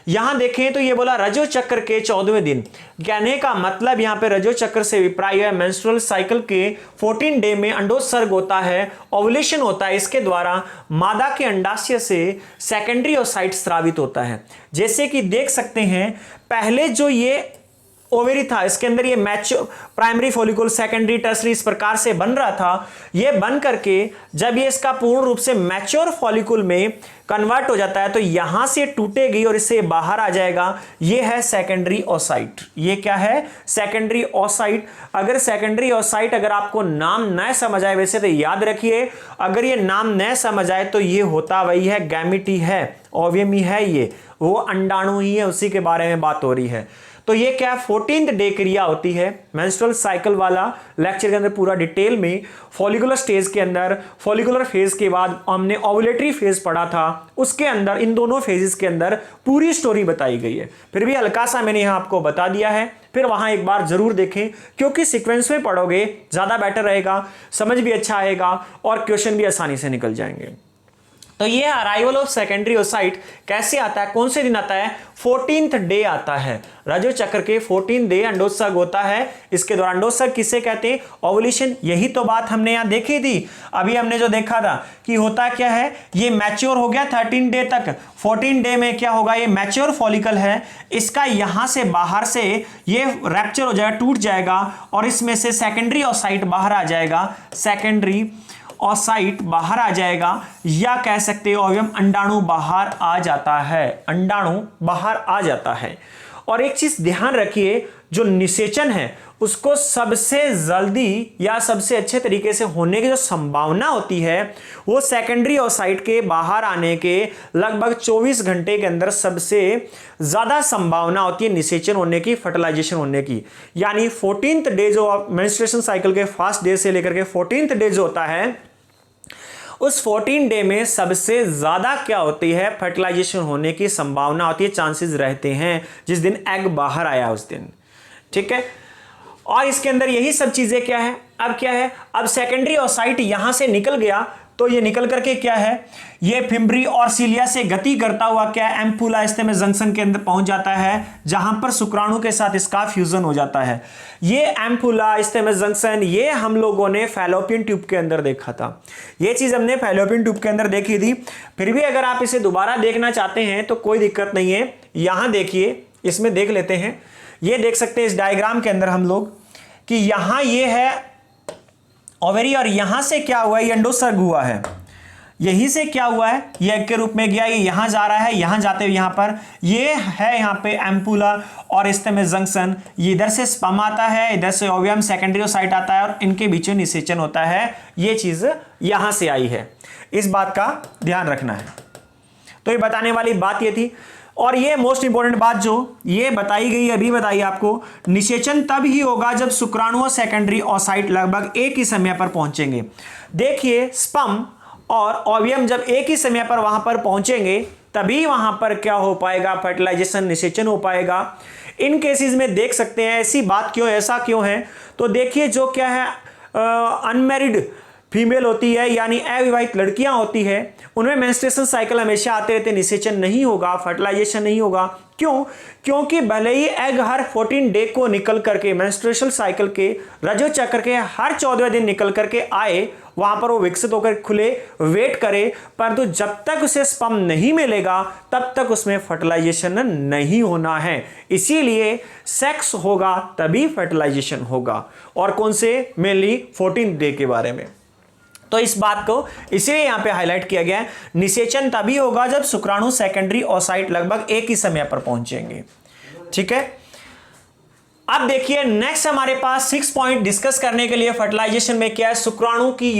S1: यहां देखें तो ये बोला रजो चक्र के 14वें दिन, कहने का मतलब यहां पे रजो चक्र से विप्राय है मेंस्ट्रुअल साइकिल के 14 डे में अंडोत्सर्ग होता है, ओवुलेशन होता है। इसके द्वारा मादा के अंडाशय से सेकेंडरी ओसाइट स्रावित होता है। जैसे कि देख सकते हैं पहले जो ये ओवेरी था, इसके अंदर ये mature primary follicle secondary tertiary इस प्रकार से बन रहा था। ये बन करके जब ये इसका पूर्ण रूप से मैच्योर फॉलिकल में कन्वर्ट हो जाता है तो यहां से टूटेगी और इससे बाहर आ जाएगा। ये है सेकेंडरी ओसाइट। ये क्या है, सेकेंडरी ओसाइट। अगर सेकेंडरी ओसाइट अगर आपको नाम न समझ आए, वैसे तो याद रखिए, अगर ये नाम न समझ आए तो ये होता वही है, गैमेट ही है, ओवियम ही है, ये वो अंडाणु ही है, उसी के बारे में बात हो रही है। तो ये क्या 14th डे क्रिया होती है। मेंस्ट्रुअल साइकिल वाला लेक्चर के अंदर पूरा डिटेल में फॉलिकुलर स्टेज के अंदर, फॉलिकुलर फेज के बाद हमने ओवुलेटरी फेज पढ़ा था, उसके अंदर इन दोनों फेजेस के अंदर पूरी स्टोरी बताई गई है। फिर भी हल्का सा मैंने यहां आपको बता दिया है, फिर वहां एक बार जरूर देखें, क्योंकि सीक्वेंस में पढ़ोगे ज्यादा बेटर रहेगा, समझ भी अच्छा आएगा और क्वेश्चन भी आसानी से निकल जाएंगे। तो ये अराइवल ऑफ सेकेंडरी ओसाइट कैसे आता है, कौन से दिन आता है, 14th डे आता है। रजो चक्र के 14th डे अंडोत्सर्ग होता है। इसके दौरान अंडोत्सर्ग किसे कहते हैं, ओवुलेशन। यही तो बात हमने यहां देखी थी। अभी हमने जो देखा था कि होता क्या है, ये मैच्योर हो गया 13 डे तक, 14 डे में क्या होगा, ये मैच्योर फॉलिकल है, इसका यहां से बाहर से ये रैप्चर हो जाएगा, टूट जाएगा और इसमें से सेकेंडरी ओसाइट बाहर आ जाएगा, सेकेंडरी ओसाइट बाहर आ जाएगा, या कह सकते हो ओवियम अंडाणु बाहर आ जाता है, अंडाणु बाहर आ जाता है। और एक चीज ध्यान रखिए, जो निषेचन है उसको सबसे जल्दी या सबसे अच्छे तरीके से होने की जो संभावना होती है वो सेकेंडरी ओसाइट के बाहर आने के लगभग 24 घंटे के अंदर सबसे ज्यादा संभावना होती है निषेचन होने की, फर्टिलाइजेशन होने की। यानी 14th डे जो मेंस्ट्रुएशन साइकिल के फर्स्ट डे से लेकर के 14th डे जो होता है, उस 14 डे में सबसे ज्यादा क्या होती है, फर्टिलाइजेशन होने की संभावना होती है, चांसेस रहते हैं, जिस दिन एग बाहर आया उस दिन। ठीक है, और इसके अंदर यही सब चीजें क्या है, अब क्या है, अब सेकेंडरी ओसाइट यहां से निकल गया तो ये निकल करके क्या है, ये फिम्बरी और सीलिया से गति करता हुआ क्या एम्पुला स्टेम जंक्शन के अंदर पहुंच जाता है, जहां पर शुक्राणु के साथ इसका फ्यूजन हो जाता है। ये एम्पुला स्टेम जंक्शन ये हम लोगों ने फैलोपियन ट्यूब के अंदर देखा था, ये चीज हमने फैलोपियन ट्यूब के अंदर देखी थी। फिर भी अगर आप इसे दोबारा देखना चाहते हैं तो कोई दिक्कत नहीं है, यहां देखिए, इसमें देख लेते हैं। ये देख सकते हैं इस डायग्राम के अंदर हम लोग कि यहां ये है ओवेरी और यहां से क्या हुआ, ये अंडोत्सर्ग हुआ है, यहीं से क्या हुआ है, ये एग के रूप में गया, ये यहां जा रहा है, यहां जाते हुए यहां पर ये है, यहां पे एम्पुला और स्टेम जंक्शन, ये इधर से स्पर्म आता है, इधर से ओवियम सेकेंडरी ओसाइट आता है और इनके बीच में निषेचन होता है। ये चीज यहां से आई है, इस बात का ध्यान रखना है। तो ये बताने वाली बात ये थी। और ये मोस्ट इंपॉर्टेंट बात जो ये बताई गई, अभी बताइए आपको, निषेचन तब ही होगा जब शुक्राणु और सेकेंडरी ओसाइट लगभग एक ही समय पर पहुंचेंगे। देखिए स्पर्म और ओवियम जब एक ही समय पर वहां पर पहुंचेंगे तभी वहां पर क्या हो पाएगा, फर्टिलाइजेशन, निषेचन हो पाएगा। इन केसेस में देख सकते हैं ऐसी बात क्यों, ऐसा क्यों है, तो देखिए जो क्या है अनमैरिड फीमेल होती है यानी अविवाहित लड़कियां होती है, उनमें मेंस्ट्रुएशन साइकिल हमेशा आते रहते, निषेचन नहीं होगा, फर्टिलाइजेशन नहीं होगा। क्यों? क्योंकि भले ही एग हर 14 डे को निकल करके मेंस्ट्रुएशन साइकिल के रजो चक्र के हर 14वें दिन निकल करके आए, वहां पर वो विकसित होकर खुले, वेट करे, परंतु जब तक उसे स्पर्म नहीं मिलेगा तब तक उसमें फर्टिलाइजेशन नहीं होना है। इसीलिए सेक्स होगा तभी फर्टिलाइजेशन होगा। और कौन से? मेनली 14 डे के बारे में। तो इस बात को इसलिए यहां पे हाईलाइट किया गया है। निषेचन तभी होगा जब शुक्राणु सेकेंडरी ओसाइट लगभग एक ही समय पर पहुंचेंगे। ठीक है, अब देखिए नेक्स्ट हमारे पास 6 पॉइंट डिस्कस करने के लिए फर्टिलाइजेशन में क्या है? शुक्राणु की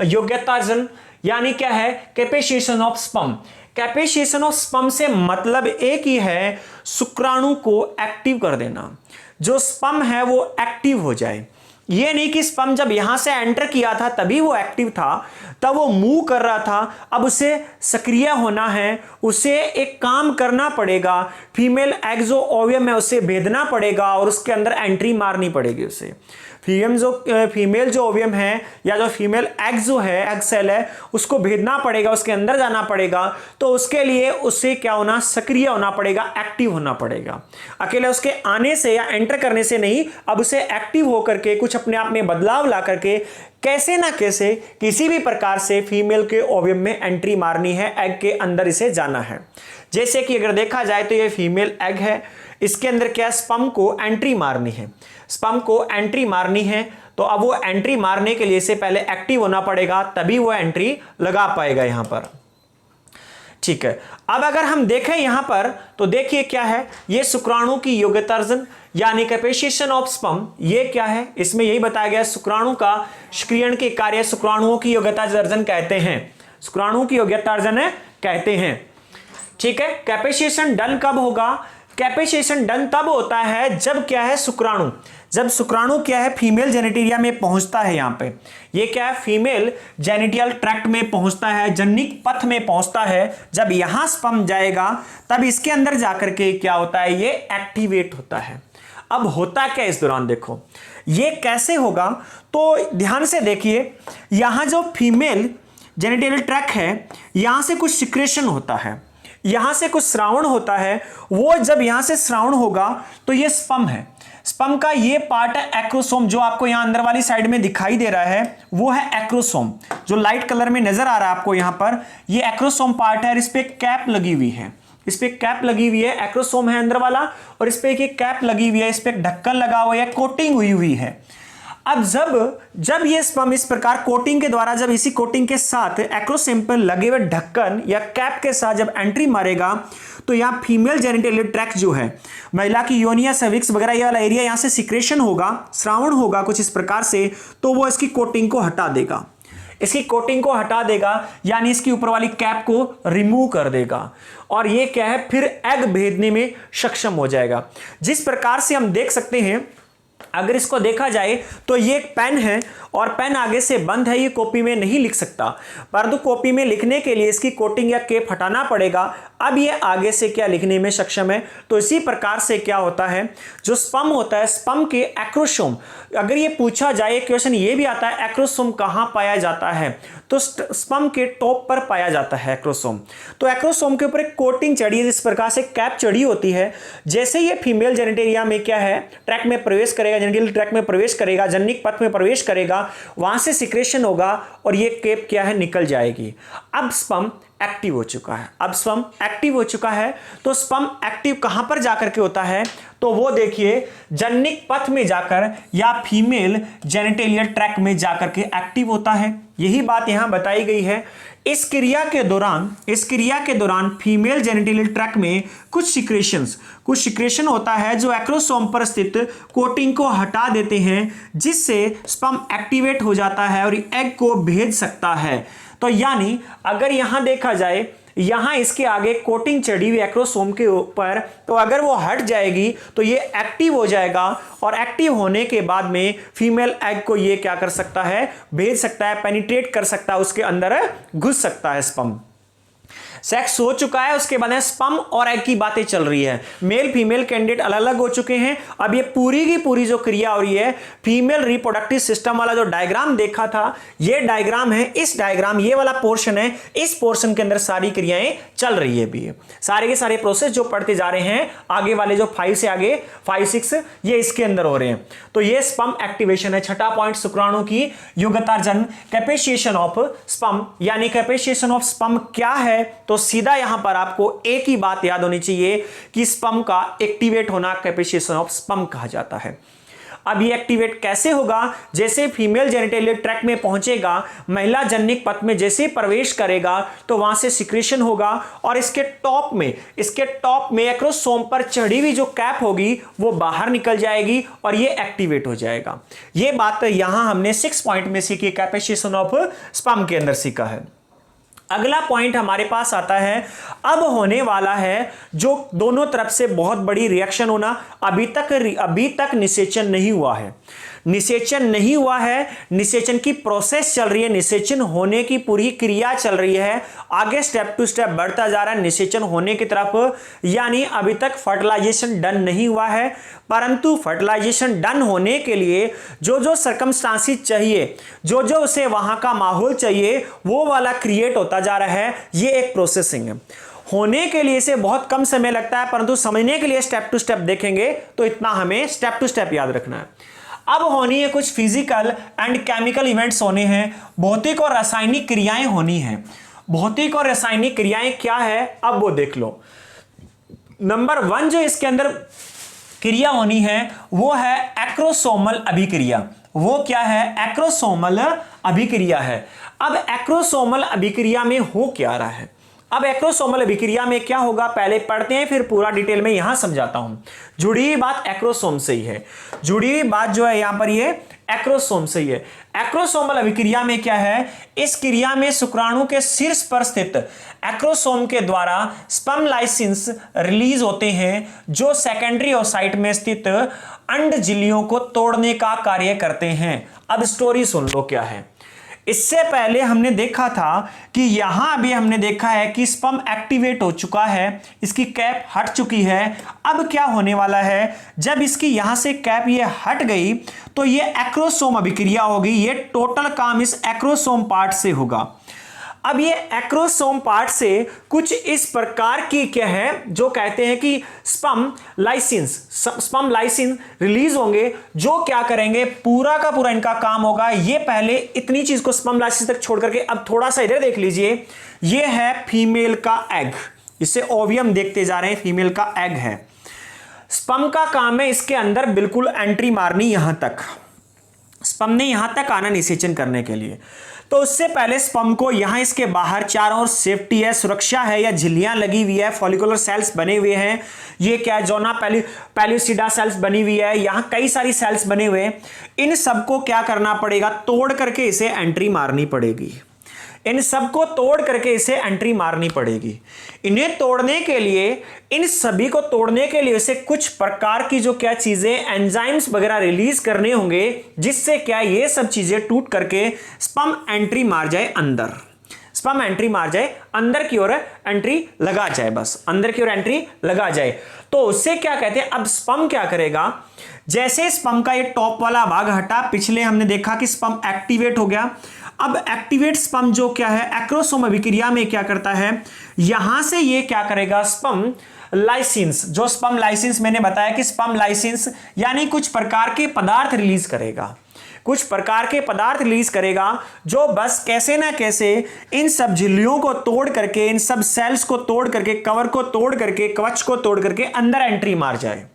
S1: योग्यताजन यानी क्या है? कैपेसिएशन ऑफ स्पर्म। कैपेसिएशन ऑफ स्पर्म से मतलब एक ही है, शुक्राणु को एक्टिव कर देना, जो स्पर्म है वो एक्टिव हो जाए। ये नहीं कि स्पर्म जब यहां से एंटर किया था तभी वो एक्टिव था, तब वो मूव कर रहा था, अब उसे सक्रिय होना है, उसे एक काम करना पड़ेगा, फीमेल एग जो ओवियम है उसे भेदना पड़ेगा और उसके अंदर एंट्री मारनी पड़ेगी उसे। फीमेल जो ओवियम है या जो फीमेल एग जो है, एग सेल है, उसको भेदना पड़ेगा, उसके अंदर जाना पड़ेगा। तो उसके लिए उसे क्या होना? सक्रिय होना पड़ेगा, एक्टिव होना पड़ेगा। अकेले उसके आने से या एंटर करने से नहीं, अब उसे एक्टिव होकर के कुछ अपने आप में बदलाव ला करके कैसे ना कैसे किसी भी प्रकार से फीमेल के ओवियम में एंट्री मारनी है, एग के अंदर इसे जाना है। जैसे कि अगर देखा जाए तो ये फीमेल एग है, इसके अंदर क्या? स्पर्म को एंट्री मारनी है, स्पर्म को एंट्री मारनी है। तो अब वो एंट्री मारने के लिए से पहले एक्टिव होना पड़ेगा, तभी वो एंट्री लगा पाएगा यहां पर। ठीक है, अब अगर हम देखें यहां पर तो देखिए क्या है, ये शुक्राणु की योग्यतार्जन यानी कैपेसिएशन ऑफ स्पर्म, ये क्या है? इसमें यही बताया गया शुक्राणु का सक्रियण के कार्य शुक्राणुओं की योग्यतार्जन कहते हैं, शुक्राणु की योग्यतार्जन कहते हैं। ठीक है, कैपेसिएशन डन कब होगा? कैपेसिएशन डन तब होता है जब क्या है? शुक्राणु, जब शुक्राणु क्या है? फीमेल जेनिटेरिया में पहुंचता है। यहां पे ये क्या है? फीमेल जेनिटल ट्रैक्ट में पहुंचता है, जननिक पथ में पहुंचता है। जब यहां स्पर्म जाएगा तब इसके अंदर जाकर के क्या होता है? ये एक्टिवेट होता है। अब होता क्या इस दौरान? देखो ये कैसे होगा, तो ध्यान से देखिए, यहां जो फीमेल जेनिटल ट्रैक्ट है, यहां से कुछ सिक्रेशन होता है, यहां से कुछ स्रावण होता है। वो जब यहां से स्रावण होगा तो ये स्पर्म है, स्पर्म का ये पार्ट है एक्रोसोम, जो आपको यहां अंदर वाली साइड में दिखाई दे रहा है वो है एक्रोसोम, जो लाइट कलर में नजर आ रहा है आपको यहां पर, ये एक्रोसोम पार्ट है। और इस पे कैप लगी हुई है, इस पे कैप लगी हुई है, एक्रोसोम है अंदर वाला, और इस पे एक कैप लगी हुई है, इस पे ढक्कन लगा हुआ है, कोटिंग हुई है। अब जब ये स्पर्म इस प्रकार कोटिंग के द्वारा, जब इसी कोटिंग के साथ एक्रोसोम पर लगे हुए ढक्कन या कैप के साथ जब एंट्री मारेगा तो यहाँ फीमेल जेनिटल ट्रैक्ट जो है, महिला की योनिया सर्विक्स वगैरह ये वाला एरिया, यहाँ से सिक्रेशन होगा, श्रावण होगा कुछ इस प्रकार से, तो वो इसकी कोटिंग को हटा देगा, इसकी कोटिंग को हटा देगा, यानी इसकी ऊपर वाली कैप को रिमूव कर देगा। और ये क्या है? फिर एग भेदने में सक्षम हो जाएगा। जिस प्रकार से हम देख सकते हैं, अगर इसको देखा जाए तो ये एक पेन है और पेन आगे से बंद है, ये कॉपी में नहीं लिख सकता, परंतु कॉपी में लिखने के लिए इसकी कोटिंग या केप हटाना पड़ेगा। अब ये आगे से क्या लिखने में सक्षम है। तो इसी प्रकार से क्या होता है, जो स्पर्म होता है, स्पर्म के एक्रोसोम, अगर ये पूछा जाए क्वेश्चन ये भी आता है एक्रोसोम कहां पाया जाता है, तो स्पर्म के टॉप पर पाया जाता है एक्रोसोम। तो एक्रोसोम के ऊपर एक कोटिंग चढ़ी है, जिस प्रकार से कैप चढ़ी होती है। जैसे ये फीमेल जेनिटेरिया में क्या है, ट्रैक में प्रवेश करेगा, जेनिटल ट्रैक में प्रवेश करेगा, जननिक पथ में प्रवेश करेगा, वहां से सिक्रेशन होगा और ये केप क्या है? निकल जाएगी। अब स्पर्म एक्टिव हो चुका है, अब स्पर्म एक्टिव हो चुका है। तो स्पर्म एक्टिव कहां पर जाकर के होता है? तो वो देखिए जननिक पथ में जाकर या फीमेल जेनिटेलियल ट्रैक में जाकर के एक्टिव होता है। यही बात यहां बताई गई है। इस क्रिया के दौरान फीमेल जेनिटल ट्रैक में कुछ सिक्रेशन होता है जो एक्रोसोम पर स्थित कोटिंग को हटा देते हैं, जिससे स्पर्म एक्टिवेट हो जाता है और एग को भेज सकता है। तो यानी अगर यहां देखा जाए, यहां इसके आगे कोटिंग चढ़ी हुई एक्रोसोम के ऊपर, तो अगर वो हट जाएगी तो ये एक्टिव हो जाएगा और एक्टिव होने के बाद में फीमेल एग को ये क्या कर सकता है? भेज सकता है, पेनिट्रेट कर सकता है, उसके अंदर घुस सकता है स्पर्म। सेक्स हो चुका है, उसके बाद स्पर्म और एग की बातें चल रही है, मेल फीमेल कैंडिडेट अलग अलग हो चुके हैं। अब ये पूरी की पूरी जो क्रिया हो रही है, फीमेल रिप्रोडक्टिव सिस्टम वाला जो डायग्राम देखा था, ये डायग्राम है, इस डायग्राम ये वाला पोर्शन है, इस पोर्शन के अंदर सारी क्रियाएं चल रही है भी, सारे के सारे प्रोसेस जो पढ़ते जा रहे हैं आगे वाले जो 5 से आगे 5 6 ये इसके अंदर हो रहे हैं। तो ये स्पर्म एक्टिवेशन है। छठा पॉइंट, शुक्राणु की युगतार्जन, कैपेसिएशन ऑफ स्पर्म, यानी कैपेसिएशन ऑफ स्पर्म क्या है? तो सीधा यहां पर आपको एक ही बात याद होनी चाहिए कि स्पर्म का एक्टिवेट होना कैपेसिएशन ऑफ स्पर्म कहा जाता है। अब ये एक्टिवेट कैसे होगा? जैसे फीमेल जेनिटल ट्रैक्ट में पहुंचेगा, महिला जननिक पथ में जैसे प्रवेश करेगा तो वहां से सिक्रेशन होगा और इसके टॉप में एक्रोसोम पर चढ़ी हुई जो कैप होगी वो बाहर निकल जाएगी और ये एक्टिवेट हो जाएगा। ये बात यहां हमने 6 पॉइंट में सीखी, कैपेसिएशन ऑफ स्पर्म के अंदर सीखा है। अगला पॉइंट हमारे पास आता है, अब होने वाला है जो दोनों तरफ से बहुत बड़ी रिएक्शन होना। अभी तक निषेचन नहीं हुआ है, निषेचन की प्रोसेस चल रही है, निषेचन होने की पूरी क्रिया चल रही है, आगे स्टेप टू स्टेप बढ़ता जा रहा है निषेचन होने की तरफ। यानी अभी तक फर्टिलाइजेशन डन नहीं हुआ है, परंतु फर्टिलाइजेशन डन होने के लिए जो सर्कमस्टांसेस चाहिए, जो उसे वहां का माहौल चाहिए, वो वाला क्रिएट होता जा रहा है। ये एक प्रोसेसिंग है। होने के लिए इसे बहुत कम समय लगता है, परंतु समझने के लिए स्टेप टू स्टेप देखेंगे तो इतना हमें स्टेप टू स्टेप याद रखना है। अब होनी है कुछ फिजिकल एंड केमिकल इवेंट्स होने हैं, भौतिक और रासायनिक क्रियाएं होनी हैं। भौतिक और रासायनिक क्रियाएं क्या है अब वो देख लो। नंबर 1 जो इसके अंदर क्रिया होनी है वो है एक्रोसोमल अभिक्रिया। वो क्या है? एक्रोसोमल अभिक्रिया है। अब एक्रोसोमल अभिक्रिया में हो क्या रहा है? अब एक्रोसोमल अभिक्रिया में क्या होगा पहले पढ़ते हैं, फिर पूरा डिटेल में यहां समझाता हूं। जुड़ी हुई बात एक्रोसोम से ही है, जुड़ी हुई बात जो है यहां पर ये एक्रोसोम से ही है। एक्रोसोमल अभिक्रिया में क्या है? इस क्रिया में शुक्राणु के शीर्ष पर स्थित एक्रोसोम के द्वारा स्पर्म लाइसिन्स रिलीज होते हैं जो सेकेंडरी ओसाइट में स्थित अंड झिल्लियों को तोड़ने का कार्य करते हैं। अब स्टोरी सुन लो क्या है। इससे पहले हमने देखा था कि यहां भी हमने देखा है कि स्पर्म एक्टिवेट हो चुका है, इसकी कैप हट चुकी है। अब क्या होने वाला है? जब इसकी यहां से कैप ये हट गई तो ये एक्रोसोम अभिक्रिया होगी। ये टोटल काम इस एक्रोसोम पार्ट से होगा। अब ये एक्रोसोम पार्ट से कुछ इस प्रकार की क्या है जो कहते हैं कि स्पर्म लाइसिन रिलीज होंगे, जो क्या करेंगे पूरा का पूरा इनका काम होगा। ये पहले इतनी चीज को स्पर्म लाइसिन तक छोड़ करके अब थोड़ा सा इधर देख लीजिए। ये है फीमेल का एग, इसे ओवियम देखते जा रहे हैं, फीमेल का एग है। स्पर्म का काम है इसके अंदर बिल्कुल एंट्री मारनी, यहां तक स्पर्म ने यहां तक आना निषेचन करने के लिए। तो उससे पहले स्पर्म को यहां इसके बाहर चारों ओर सेफ्टी है, सुरक्षा है, या झिल्लियां लगी हुई है, फॉलिकुलर सेल्स बने हुए हैं। ये क्या है? जोना पैलिसिडा सेल्स बनी हुई है, यहां कई सारी सेल्स बने हुए हैं। इन सबको क्या करना पड़ेगा? तोड़ करके इसे एंट्री मारनी पड़ेगी। इन सबको तोड़ करके इसे एंट्री मारनी पड़ेगी। इन्हें तोड़ने के लिए, इन सभी को तोड़ने के लिए इसे कुछ प्रकार की जो क्या चीजें, एंजाइम्स वगैरह रिलीज करने होंगे, जिससे क्या ये सब चीजें टूट करके स्पर्म एंट्री मार जाए अंदर, स्पर्म एंट्री मार जाए अंदर की ओर एंट्री लगा जाए, बस अंदर की ओर एंट्री लगा जाए। तो उससे क्या कहते हैं? अब स्पर्म क्या करेगा? जैसे स्पर्म का ये टॉप वाला भाग हटा, पिछले हमने देखा कि स्पर्म एक्टिवेट हो गया। अब एक्टिवेट स्पर्म जो क्या है एक्रोसोम अभिक्रिया में क्या करता है? यहां से ये क्या करेगा? स्पर्म लाइसिन्स, जो स्पर्म लाइसिन्स मैंने बताया कि स्पर्म लाइसिन्स यानी कुछ प्रकार के पदार्थ रिलीज करेगा, कुछ प्रकार के पदार्थ रिलीज करेगा जो बस कैसे ना कैसे इन सब झिल्लियों को तोड़ करके, इन सब सेल्स को तोड़ करके, कवर को तोड़ करके, कवच को तोड़ करके अंदर एंट्री मार जाए।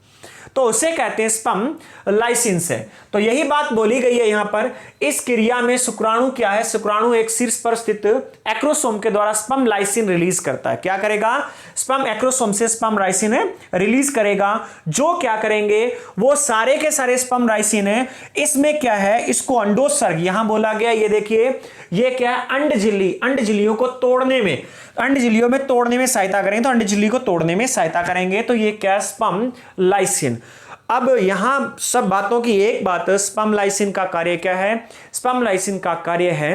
S1: तो उसे कहते हैं स्पर्म लाइसिन्स है। तो यही बात बोली गई है यहां पर। इस क्रिया में शुक्राणु क्या है? शुक्राणु एक शीर्ष पर स्थित एक्रोसोम के द्वारा स्पर्म लाइसिन रिलीज करता है। क्या करेगा? स्पर्म एक्रोसोम से स्पर्म लाइसिन रिलीज करेगा। जो क्या करेंगे? वो सारे के सारे स्पर्म लाइसिन है। इसमें क्या है? इसको अंडोत्सर्ग यहां बोला गया, ये देखिए, ये क्या है? अंड झिल्ली, अंड झिल्लियों को तोड़ने में, अंड झिल्लियों में तोड़ने में सहायता करेंगे, तो अंड झिल्ली को तोड़ने में सहायता करेंगे। तो ये क्या? Sperm lysine. अब यहां सब बातों की एक बात, स्पर्म लाइसिन का कार्य क्या है? स्पर्म लाइसिन का कार्य है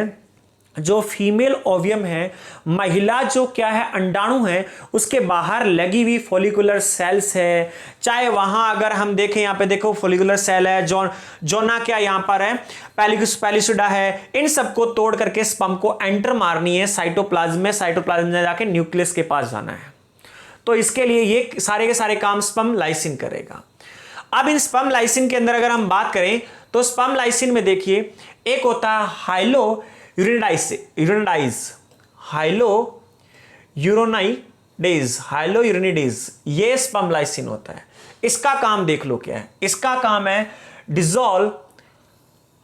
S1: जो फीमेल ओवियम है, महिला जो क्या है अंडाणु है, उसके बाहर लगी हुई फॉलिकुलर सेल्स है, चाहे वहां अगर हम देखें, यहां पे देखो फॉलिकुलर सेल है, जोना क्या यहां पर है, पैलिसिडा है, इन सबको तोड़ करके स्पर्म को एंटर मारनी है साइटोप्लाज्म में, साइटोप्लाज्म में जाके न्यूक्लियस के पास जाना है। तो इसके लिए ये सारे के सारे काम स्पर्म लाइसिन करेगा। अब इन स्पर्म लाइसिन के अंदर अगर हम बात करें तो स्पर्म लाइसिन में देखिए एक होता है हाइलो यूरेनिडेज, ये स्पर्म लाइसिन होता है। इसका काम देख लो क्या है, इसका काम है dissolve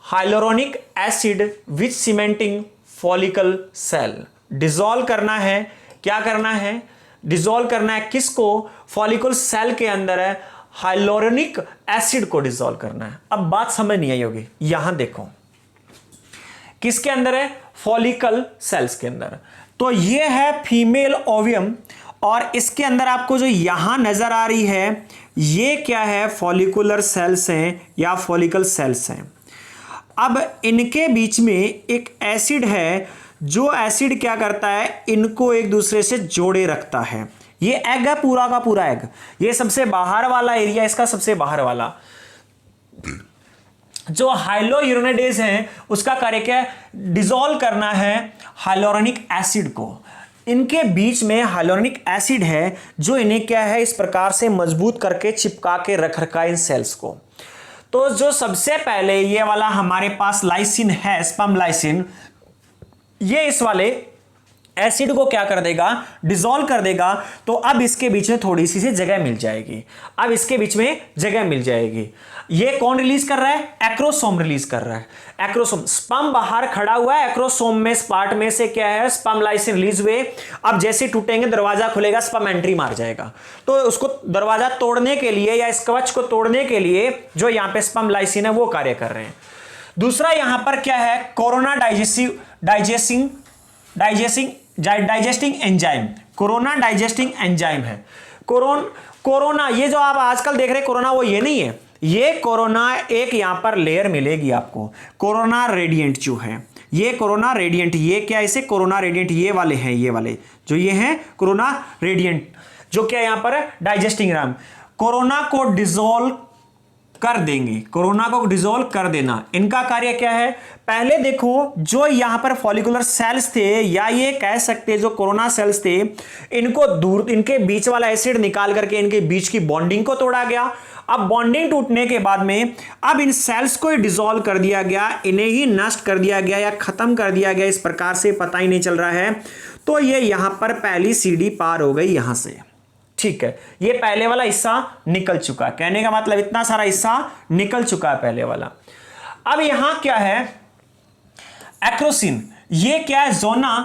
S1: hyaluronic acid with cementing follicle cell. Dissolve करना है, क्या करना है, डिसॉल्व करना है किसको, फॉलिकल सेल के अंदर है हाइलोरोनिक एसिड को डिसॉल्व करना है। अब बात समझ नहीं आई होगी, यहां देखो किसके अंदर है, फॉलिकल सेल्स के अंदर। तो ये है फीमेल ओवियम और इसके अंदर आपको जो यहां नजर आ रही है ये क्या है, फॉलिकुलर सेल्स हैं या फॉलिकल सेल्स हैं। अब इनके बीच में एक एसिड है, जो एसिड क्या करता है, इनको एक दूसरे से जोड़े रखता है। ये एग है, पूरा का पूरा एग, ये सबसे बाहर वाला एरिया, इसका सबसे बाहर वाला जो हाइलोयूरेनिडेज है उसका कार्य क्या है, डिसॉल्व करना है हाइलोरोनिक एसिड को। इनके बीच में हाइलोरोनिक एसिड है जो इन्हें क्या है, इस प्रकार से मजबूत करके चिपका के रख रखा है इन सेल्स को। तो जो सबसे पहले ये वाला हमारे पास लाइसिन है, स्पर्म लाइसिन, ये इस वाले एसिड को क्या कर देगा, डिसॉल्व कर देगा। तो अब इसके बीच में थोड़ी सी जगह मिल जाएगी, अब इसके बीच में जगह मिल जाएगी। ये कौन रिलीज कर रहा है, एक्रोसोम रिलीज कर रहा है। एक्रोसोम, स्पर्म बाहर खड़ा हुआ है, एक्रोसोम में पार्ट में से क्या है, स्पर्म लाइसिन रिलीज हुए। अब जैसे टूटेंगे दरवाजा खुलेगा, स्पर्म एंट्री मार जाएगा। तो उसको दरवाजा तोड़ने के लिए या इस कवच को तोड़ने के लिए जो यहां पे स्पर्म लाइसिन है वो कार्य कर रहे हैं। दूसरा यहां पर क्या है, corona digesting enzyme, corona digesting enzyme है। कोरोना ये जो आप आजकल देख रहे हैं कोरोना, वो ये नहीं है, ये कोरोना एक यहां पर लेयर मिलेगी आपको, कोरोना रेडिएंट जो है, ये कोरोना रेडिएंट, ये क्या, इसे कोरोना रेडिएंट, ये वाले हैं, ये वाले जो ये हैं कोरोना रेडिएंट, जो क्या यहां पर डाइजेस्टिंग एंजाइम कोरोना को डिसॉल्व कर देंगे, कोरोना को डिसॉल्व कर देना। इनका कार्य क्या है, पहले देखो जो यहां पर फॉलिकुलर सेल्स थे या ये कह सकते हैं जो कोरोना सेल्स थे, इनको दूर, इनके बीच वाला एसिड निकाल करके इनके बीच की बॉन्डिंग को तोड़ा गया। अब बॉन्डिंग टूटने के बाद में अब इन सेल्स को डिसॉल्व कर दिया गया, इन्हें ही नष्ट कर दिया गया या खत्म कर दिया गया, इस प्रकार से पता ही नहीं चल रहा है। तो ये यहां पर पहली सीढ़ी पार हो गई यहां से, ठीक है, ये पहले वाला हिस्सा निकल चुका है, कहने का मतलब इतना सारा हिस्सा निकल चुका है पहले वाला। अब यहां क्या है, एक्रोसिन, ये क्या है, जोना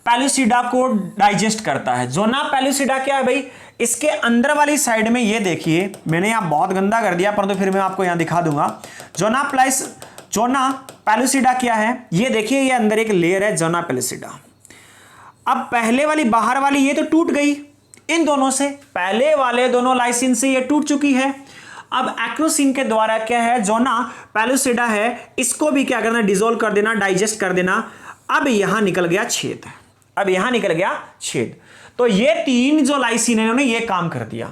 S1: पैलिसिडा को डाइजेस्ट करता है। जोना पैलिसिडा क्या है भाई, इसके अंदर वाली साइड में ये देखिए, मैंने यहां बहुत गंदा कर दिया परंतु फिर मैं आपको यहां दिखा दूंगा। जोना पैलिसिडा क्या है, ये देखिए, ये अंदर एक लेयर है जोना पैलिसिडा। अब पहले वाली बाहर वाली ये तो टूट गई इन दोनों से, पहले वाले दोनों लाइसिन से ये टूट चुकी है। अब एक्रोसिन के द्वारा क्या है, जोना पैलिसिडा है, इसको भी क्या करना, डिसॉल्व कर देना, डाइजेस्ट कर देना। अब यहां निकल गया छेद, अब यहां निकल गया छेद। तो ये तीन जो लाइसिन है इन्होंने ये काम कर दिया।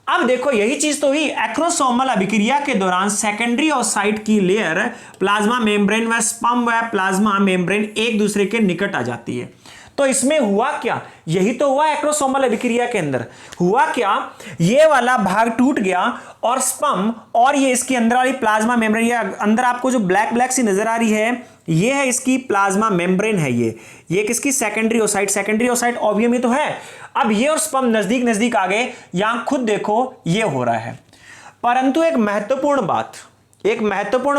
S1: अब देखो यही चीज तो हुई, एक्रोसोमल अभिक्रिया के दौरान सेकेंडरी ओसाइट की लेयर प्लाज्मा मेम्ब्रेन व स्पर्म व प्लाज्मा मेम्ब्रेन एक दूसरे के निकट आ जाती है। तो इसमें हुआ क्या, यही तो हुआ एक्रोसोमल अभिक्रिया के अंदर। हुआ क्या, ये वाला भाग टूट गया और स्पर्म और ये इसकी अंदर वाली प्लाज्मा मेम्ब्रेन, ये अंदर आपको जो ब्लैक ब्लैक सी नजर आ रही है, ये है इसकी प्लाज्मा मेम्ब्रेन है। ये किसकी, सेकेंडरी ओसाइट ओवियम ही तो है। अब ये और स्पर्म नजदीक नजदीक आ गए, यहां खुद देखो ये हो रहा है। परंतु एक महत्वपूर्ण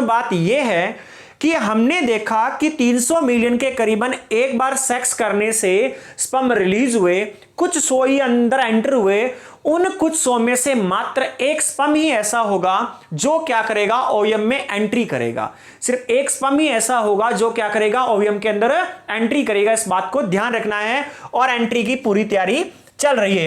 S1: बात यह है कि हमने देखा कि 300 मिलियन के करीबन एक बार सेक्स करने से स्पर्म रिलीज हुए, कुछ 100 ही अंदर एंटर हुए। उन कुछ 100 में से मात्र एक स्पर्म ही ऐसा होगा जो क्या करेगा, ओवियम में एंट्री करेगा। सिर्फ एक स्पर्म ही ऐसा होगा जो क्या करेगा, ओवियम के अंदर एंट्री करेगा। इस बात को ध्यान रखना है और एंट्री की पूरी तैयारी चल रही है।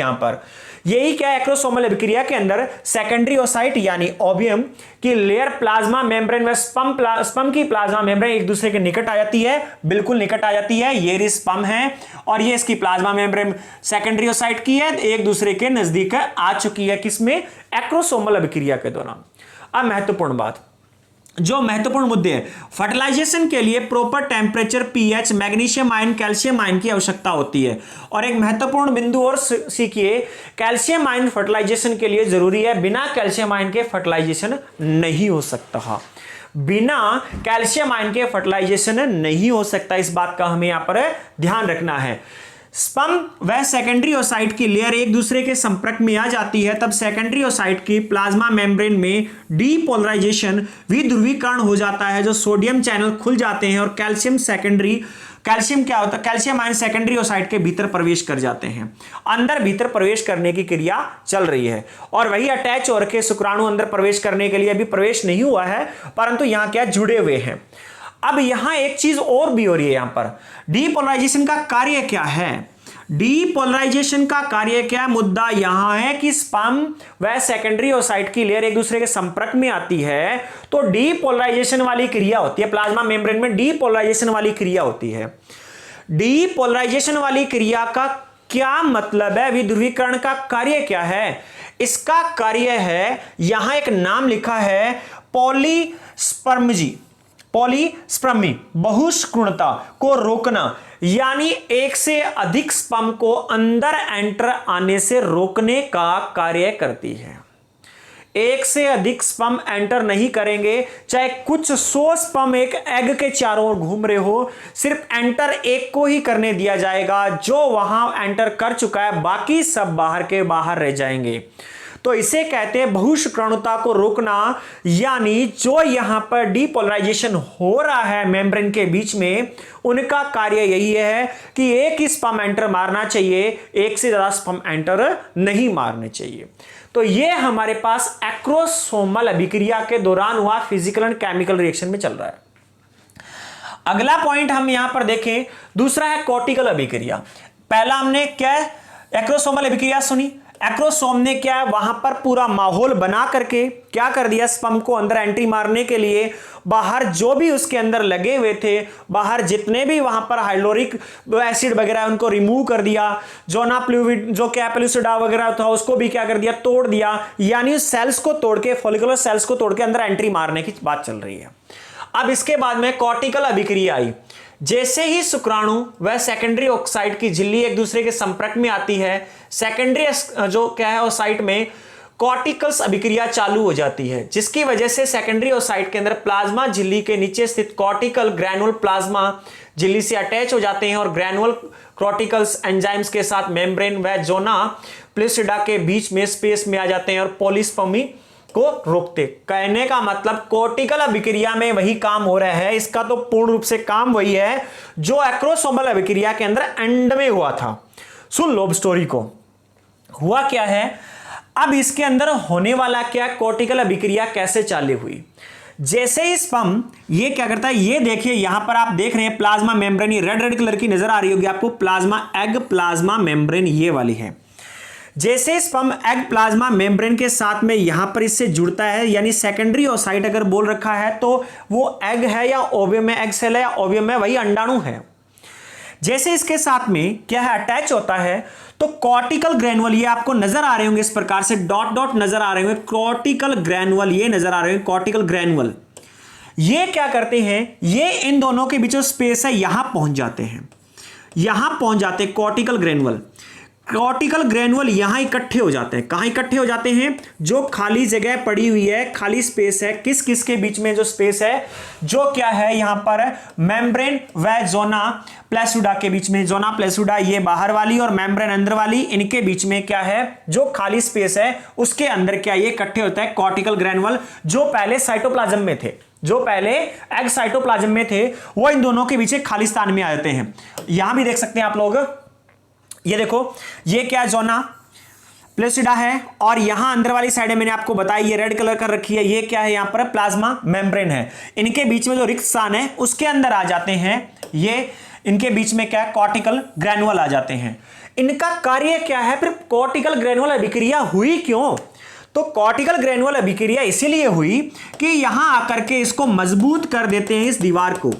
S1: यही क्या है, एक्रोसोमल अभिक्रिया के अंदर सेकेंडरी ओसाइट यानी ओवियम की लेयर प्लाज्मा मेम्ब्रेन व स्पर्म की प्लाज्मा मेम्ब्रेन एक दूसरे के निकट आ जाती है, बिल्कुल निकट आ जाती है। ये स्पर्म है और ये इसकी प्लाज्मा मेम्ब्रेन सेकेंडरी ओसाइट की है, एक दूसरे के नजदीक आ चुकी है, किसमें, एक्रोसोमल अभिक्रिया के दौरान। अब महत्वपूर्ण बात, जो महत्वपूर्ण मुद्दे हैं, फर्टिलाइजेशन के लिए proper temperature, pH, magnesium ion, calcium ion की आवश्यकता होती है। और एक महत्वपूर्ण बिंदु और सीखिए, कैल्शियम आयन फर्टिलाइजेशन के लिए जरूरी है, बिना कैल्शियम आयन के फर्टिलाइजेशन नहीं हो सकता। बिना कैल्शियम आयन के फर्टिलाइजेशन नहीं हो सकता, इस बात का हमें यहां पर ध्यान रखना है। स्पर्म व सेकेंडरी ओसाइट की लेयर एक दूसरे के संपर्क में आ जाती है, तब सेकेंडरी ओसाइट की प्लाज्मा मेम्ब्रेन में डीपोलराइजेशन, विध्रुवीकरण हो जाता है, जो सोडियम चैनल खुल जाते हैं और कैल्शियम क्या होता है, कैल्शियम आयन सेकेंडरी ओसाइट के भीतर प्रवेश कर जाते हैं। अंदर भीतर प्रवेश करने की क्रिया चल रही है और वही अटैच हो रखे शुक्राणु अंदर प्रवेश करने के लिए अभी प्रवेश नहीं हुआ है, परंतु यहां क्या जुड़े हुए हैं। अब यहां एक चीज और भी हो रही है, यहां पर डीपोलराइजेशन का कार्य क्या है, डीपोलराइजेशन का कार्य क्या, मुद्दा यहां है कि स्पर्म व सेकेंडरी ओसाइट की लेयर एक दूसरे के संपर्क में आती है तो डीपोलराइजेशन वाली क्रिया होती है, प्लाज्मा मेम्ब्रेन में डीपोलराइजेशन वाली क्रिया होती है। डीपोलराइजेशन वाली क्रिया का क्या मतलब है, विध्रुवीकरण का कार्य क्या है, इसका कार्य है, यहां एक नाम लिखा है पॉलीस्पर्मी, बहुष्कृणता को रोकना, यानी एक से अधिक स्पर्म को अंदर एंटर आने से रोकने का कार्य करती है। एक से अधिक स्पर्म एंटर नहीं करेंगे, चाहे कुछ 100 स्पर्म एक एग के चारों ओर घूम रहे हो, सिर्फ एंटर एक को ही करने दिया जाएगा, जो वहां एंटर कर चुका है बाकी सब बाहर के बाहर रह जाएंगे। तो इसे कहते हैं बहुष्कृणता को रोकना, यानी जो यहां पर डीपोलराइजेशन हो रहा है मेम्ब्रेन के बीच में, उनका कार्य यही है कि एक ही स्पर्म एंटर मारना चाहिए, एक से ज्यादा स्पर्म एंटर नहीं मारने चाहिए। तो ये हमारे पास एक्रोसोमल अभिक्रिया के दौरान हुआ फिजिकल एंड केमिकल रिएक्शन में चल रहा है। अगला पॉइंट हम यहां पर देखें, दूसरा है कॉर्टिकल अभिक्रिया। पहला हमने क्या एक्रोसोमल अभिक्रिया सुनी, एक्रोसोम ने क्या वहां पर पूरा माहौल बना करके क्या कर दिया, स्पर्म को अंदर एंट्री मारने के लिए बाहर जो भी उसके अंदर लगे हुए थे, बाहर जितने भी वहां पर हाइलोरिक एसिड वगैरह उनको रिमूव कर दिया, जोना फ्लूइड जो क्या पेलुसिडा वगैरह था उसको भी क्या कर दिया, तोड़ दिया, यानी सेल्स को तोड़ के, फॉलिकुलर सेल्स को तोड़ के अंदर एंट्री मारने की बात चल रही है। अब इसके बाद में कॉर्टिकल अभिक्रिया आई। जैसे ही शुक्राणु व सेकेंडरी ओसाइट की झिल्ली एक दूसरे के संपर्क में आती है, सेकेंडरी जो क्या है ओसाइट में कॉर्टिकल्स अभिक्रिया चालू हो जाती है, जिसकी वजह से सेकेंडरी ओसाइट के अंदर प्लाज्मा झिल्ली के नीचे स्थित कॉर्टिकल ग्रैनुल प्लाज्मा झिल्ली से अटैच हो जाते हैं और ग्रैनुअल कॉर्टिकल्स एंजाइम्स के साथ मेम्ब्रेन व जोना प्लेसिडा के बीच में स्पेस में आ जाते हैं और पॉलीस्पर्मी को रोकते। कहने का मतलब कॉर्टिकल अभिक्रिया में वही काम हो रहा है, इसका तो पूर्ण रूप से काम वही है जो एक्रोसोमल अभिक्रिया के अंदर एंड में हुआ था। सुन लो स्टोरी को, हुआ क्या है, अब इसके अंदर होने वाला क्या, कॉर्टिकल अभिक्रिया कैसे चालू हुई। जैसे ही स्पर्म ये क्या करता है, ये देखिए यहां पर आप देख रहे हैं प्लाज्मा मेम्ब्रेन, ये रेड कलर की नजर आ रही होगी आपको, प्लाज्मा एग प्लाज्मा मेम्ब्रेन ये वाली है। जैसे स्पर्म एग प्लाज्मा मेम्ब्रेन के साथ में यहां पर इससे जुड़ता है, यानी सेकेंडरी ओसाइट अगर बोल रखा है तो वो एग है या ओवियम है, एग सेल है या ओवियम है, वही अंडाणु है। जैसे इसके साथ में क्या है अटैच होता है तो कॉर्टिकल ग्रैनुअल, ये आपको नजर आ रहे होंगे इस प्रकार से डॉट डॉट नजर आ रहे होंगे, कॉर्टिकल ग्रैनुअल ये नजर आ रहे होंगे, कॉर्टिकल ग्रैनुअल ये क्या करते हैं, ये इन दोनों के बीच जो स्पेस है यहां पहुंच जाते हैं, यहां पहुंच जाते हैं कॉर्टिकल ग्रैनुअल। कॉर्टिकल ग्रैनुअल यहां इकट्ठे हो जाते हैं, कहां इकट्ठे हो जाते हैं, जो खाली जगह पड़ी हुई है, खाली स्पेस है, किस किस के बीच में जो स्पेस है, जो क्या है यहां पर मेम्ब्रेन व जोना प्लेसुडा के बीच में, जोना प्लेसुडा ये बाहर वाली और मेम्ब्रेन अंदर वाली, इनके बीच में क्या है जो खाली स्पेस है उसके अंदर क्या ये इकट्ठे होता है कॉर्टिकल ग्रैनुअल, जो पहले साइटोप्लाज्म में थे, जो पहले एग साइटोप्लाज्म में थे, वो इन दोनों के बीच खाली स्थान में आ जाते हैं। यहां भी देख सकते हैं आप लोग, ये देखो ये क्या जोना प्लेसिडा है और यहां अंदर वाली साइड मैंने आपको बताया ये रेड कलर कर रखी है, ये क्या है यहां पर प्लाज्मा मेम्ब्रेन है, इनके बीच में जो रिक्त स्थान है उसके अंदर आ जाते हैं, ये इनके बीच में क्या है कॉर्टिकल ग्रैनुअल आ जाते हैं। इनका कार्य क्या है, फिर कॉर्टिकल ग्रेनुअल अभिक्रिया हुई क्यों? तो कॉर्टिकल ग्रेनुअल अभिक्रिया इसीलिए हुई कि यहां आकर के इसको मजबूत कर देते हैं इस दीवार को,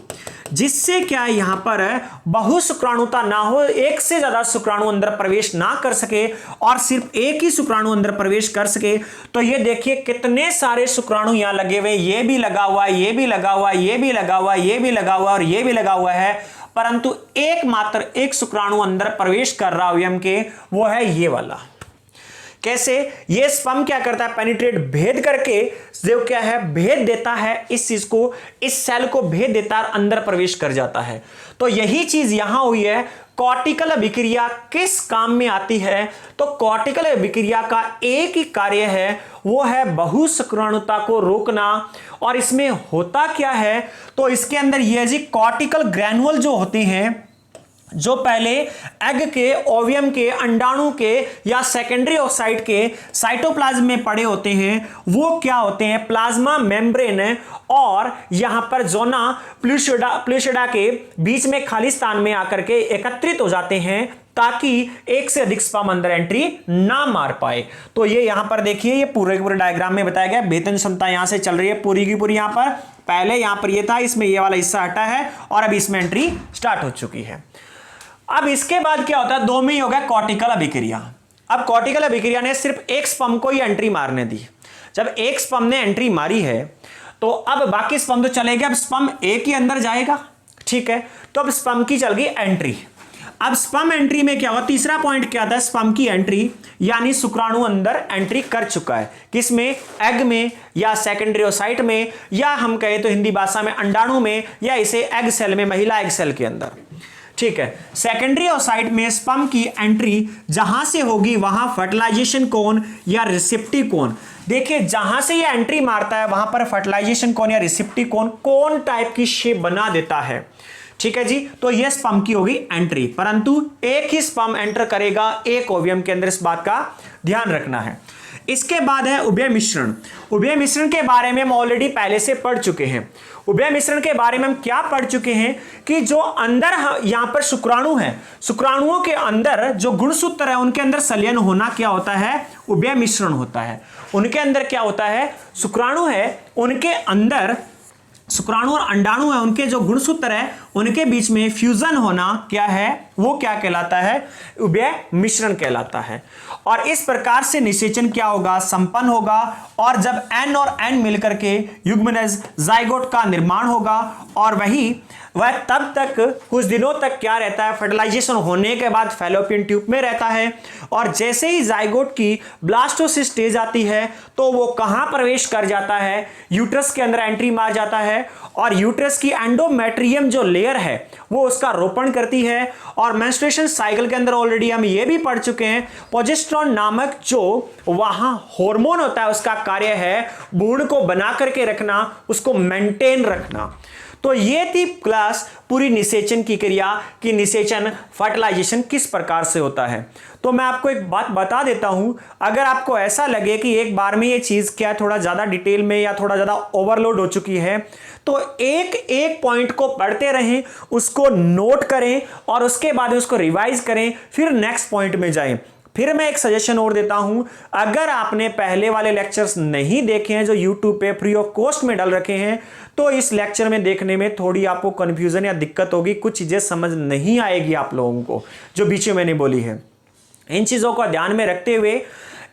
S1: जिससे क्या है यहां पर बहुशुक्राणुता ना हो, एक से ज्यादा शुक्राणु अंदर प्रवेश ना कर सके और सिर्फ एक ही शुक्राणु अंदर प्रवेश कर सके। तो ये देखिए कितने सारे शुक्राणु यहां लगे हुए, ये भी लगा हुआ है, ये भी लगा हुआ है, ये भी लगा हुआ है, ये भी लगा हुआ है और ये भी लगा हुआ है, परंतु एकमात्र एक शुक्राणु अंदर प्रवेश कर रहा ओवियम के, वो है ये वाला। कैसे? ये स्पर्म क्या करता है, पेनिट्रेट भेद करके जो क्या है भेद देता है इस चीज को, इस सेल को भेद देता है, अंदर प्रवेश कर जाता है। तो यही चीज यहां हुई है। कॉर्टिकल अभिक्रिया किस काम में आती है? तो कॉर्टिकल अभिक्रिया का एक ही कार्य है, वो है बहुशुक्राणुता को रोकना। और इसमें होता क्या है, तो इसके अंदर ये जी कॉर्टिकल ग्रैनुअल जो होते हैं, जो पहले एग के, ओवियम के, अंडाणु के या सेकेंडरी ओसाइट के साइटोप्लाज्म में पड़े होते हैं, वो क्या होते हैं, प्लाज्मा मेम्ब्रेन और यहां पर जोना प्लूसिडा के बीच में खाली स्थान में आकर के एकत्रित हो जाते हैं, ताकि एक से अधिक स्पर्म अंदर एंट्री ना मार पाए। तो ये यहां पर देखिए, ये पूरे के पूरे डायग्राम में बताया गया, वेतन क्षमता यहां से चल रही है पूरी की पूरी। यहां पर पहले यहां पर ये था, इसमें ये वाला हिस्सा हटा है और अब इसमें एंट्री स्टार्ट हो चुकी है। अब इसके बाद क्या होता है, दो में ही हो गया कॉर्टिकल अभिक्रिया। अब कॉर्टिकल अभिक्रिया ने सिर्फ एक स्पर्म को ही एंट्री मारने दी। जब एक स्पर्म ने एंट्री मारी है तो अब बाकी स्पर्म तो चले गए, अब स्पर्म एक ही अंदर जाएगा, ठीक है। तो अब स्पर्म की चल गई एंट्री। अब स्पर्म एंट्री में क्या हुआ, तीसरा पॉइंट क्या था, स्पर्म की एंट्री, यानी शुक्राणु अंदर एंट्री कर चुका है, किसमें, एग में या सेकेंडरी ओसाइट में, या हम कहें तो हिंदी भाषा में अंडाणु में, या इसे एग सेल में, महिला एग सेल के अंदर, ठीक है। सेकेंडरी ओसाइट में स्पर्म की एंट्री जहां से होगी वहां फर्टिलाइजेशन कोन या रिसेप्टिव कोन, देखिए जहां से ये एंट्री मारता है वहां पर फर्टिलाइजेशन कोन या रिसेप्टिव कोन टाइप की शेप बना देता है, ठीक है जी। तो ये स्पर्म की होगी एंट्री, परंतु एक ही स्पर्म एंटर करेगा एक ओवियम के अंदर, इस बात का ध्यान रखना है। इसके बाद है उभय मिश्रण। उभय मिश्रण के बारे में हम ऑलरेडी पहले से पढ़ चुके हैं। उभय मिश्रण के बारे में हम क्या पढ़ चुके हैं कि जो अंदर यहां पर शुक्राणु है, शुक्राणुओं के अंदर जो गुणसूत्र है उनके अंदर संलयन होना क्या होता है, उभय मिश्रण होता है। उनके अंदर क्या होता है, शुक्राणु है, उनके अंदर शुक्राणु और अंडाणु है, उनके जो गुणसूत्र है उनके बीच में फ्यूजन होना क्या है, वो क्या कहलाता है, उभय मिश्रण कहलाता है। और इस प्रकार से निषेचन क्या होगा, संपन्न होगा। और जब N और N मिलकर के युग्मनज जाइगोट का निर्माण होगा, और वह तब तक कुछ दिनों तक क्या रहता है, फर्टिलाइजेशन होने के बाद फैलोपियन ट्यूब में रहता है। और जैसे ही जाइगोट की ब्लास्टोसिस स्टेज आती है तो वो कहां प्रवेश कर जाता है, यूट्रस के अंदर एंट्री मार जाता है। और यूट्रस की एंडोमेट्रियम जो लेयर है वो उसका रोपण करती है। और मेंस्ट्रुएशन साइकिल के अंदर ऑलरेडी हम ये भी पढ़ चुके हैं, प्रोजेस्टेरोन नामक जो वहां हार्मोन होता है उसका कार्य है भ्रूण को बना करके रखना, उसको मेंटेन रखना। तो ये थी क्लास पूरी निषेचन की क्रिया कि निषेचन फर्टिलाइजेशन किस प्रकार से होता है। तो मैं आपको एक बात बता देता हूं, अगर आपको ऐसा लगे कि एक बार में ये चीज क्या थोड़ा ज्यादा डिटेल में या थोड़ा ज्यादा ओवरलोड हो चुकी है, तो एक एक पॉइंट को पढ़ते रहें, उसको नोट करें और उसके बाद उसको रिवाइज करें, फिर नेक्स्ट पॉइंट में जाएं। फिर मैं एक सजेशन और देता हूं, अगर आपने पहले वाले लेक्चर्स नहीं देखे हैं जो YouTube पे फ्री ऑफ कॉस्ट में डाल रखे हैं, तो इस लेक्चर में देखने में थोड़ी आपको कंफ्यूजन या दिक्कत होगी, कुछ चीजें समझ नहीं आएगी आप लोगों को जो बीच में मैंने बोली है। इन चीजों को ध्यान में रखते हुए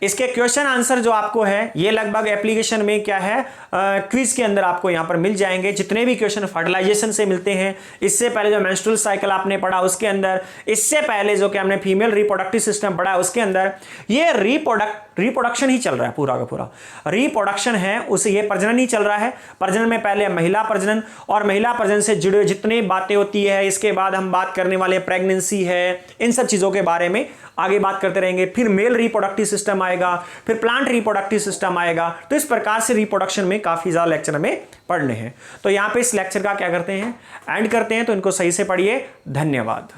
S1: इसके क्वेश्चन आंसर जो आपको है ये लगभग एप्लीकेशन में क्या है, क्विज के अंदर आपको यहां पर मिल जाएंगे। जितने भी क्वेश्चन फर्टिलाइजेशन से मिलते हैं, इससे पहले जो मेंस्ट्रुअल साइकिल आपने पढ़ा उसके अंदर, इससे पहले जो कि हमने फीमेल रिप्रोडक्टिव सिस्टम पढ़ा उसके अंदर, ये रिप्रोडक्शन ही चल रहा है, पूरा का पूरा रिप्रोडक्शन है, उसे ये प्रजनन ही चल रहा है। प्रजनन में पहले महिला प्रजनन और महिला प्रजनन से जुड़े जितनी बातें होती है, इसके बाद हम बात करने वाले प्रेगनेंसी है, इन सब चीजों के बारे में आगे बात करते रहेंगे। फिर मेल रिप्रोडक्टिव सिस्टम आएगा, फिर प्लांट रिप्रोडक्टिव सिस्टम आएगा। तो इस प्रकार से रिप्रोडक्शन में काफी ज्यादा लेक्चर हमें पढ़ने हैं। तो यहां पे इस लेक्चर का क्या करते हैं, एंड करते हैं। तो इनको सही से पढ़िए। धन्यवाद।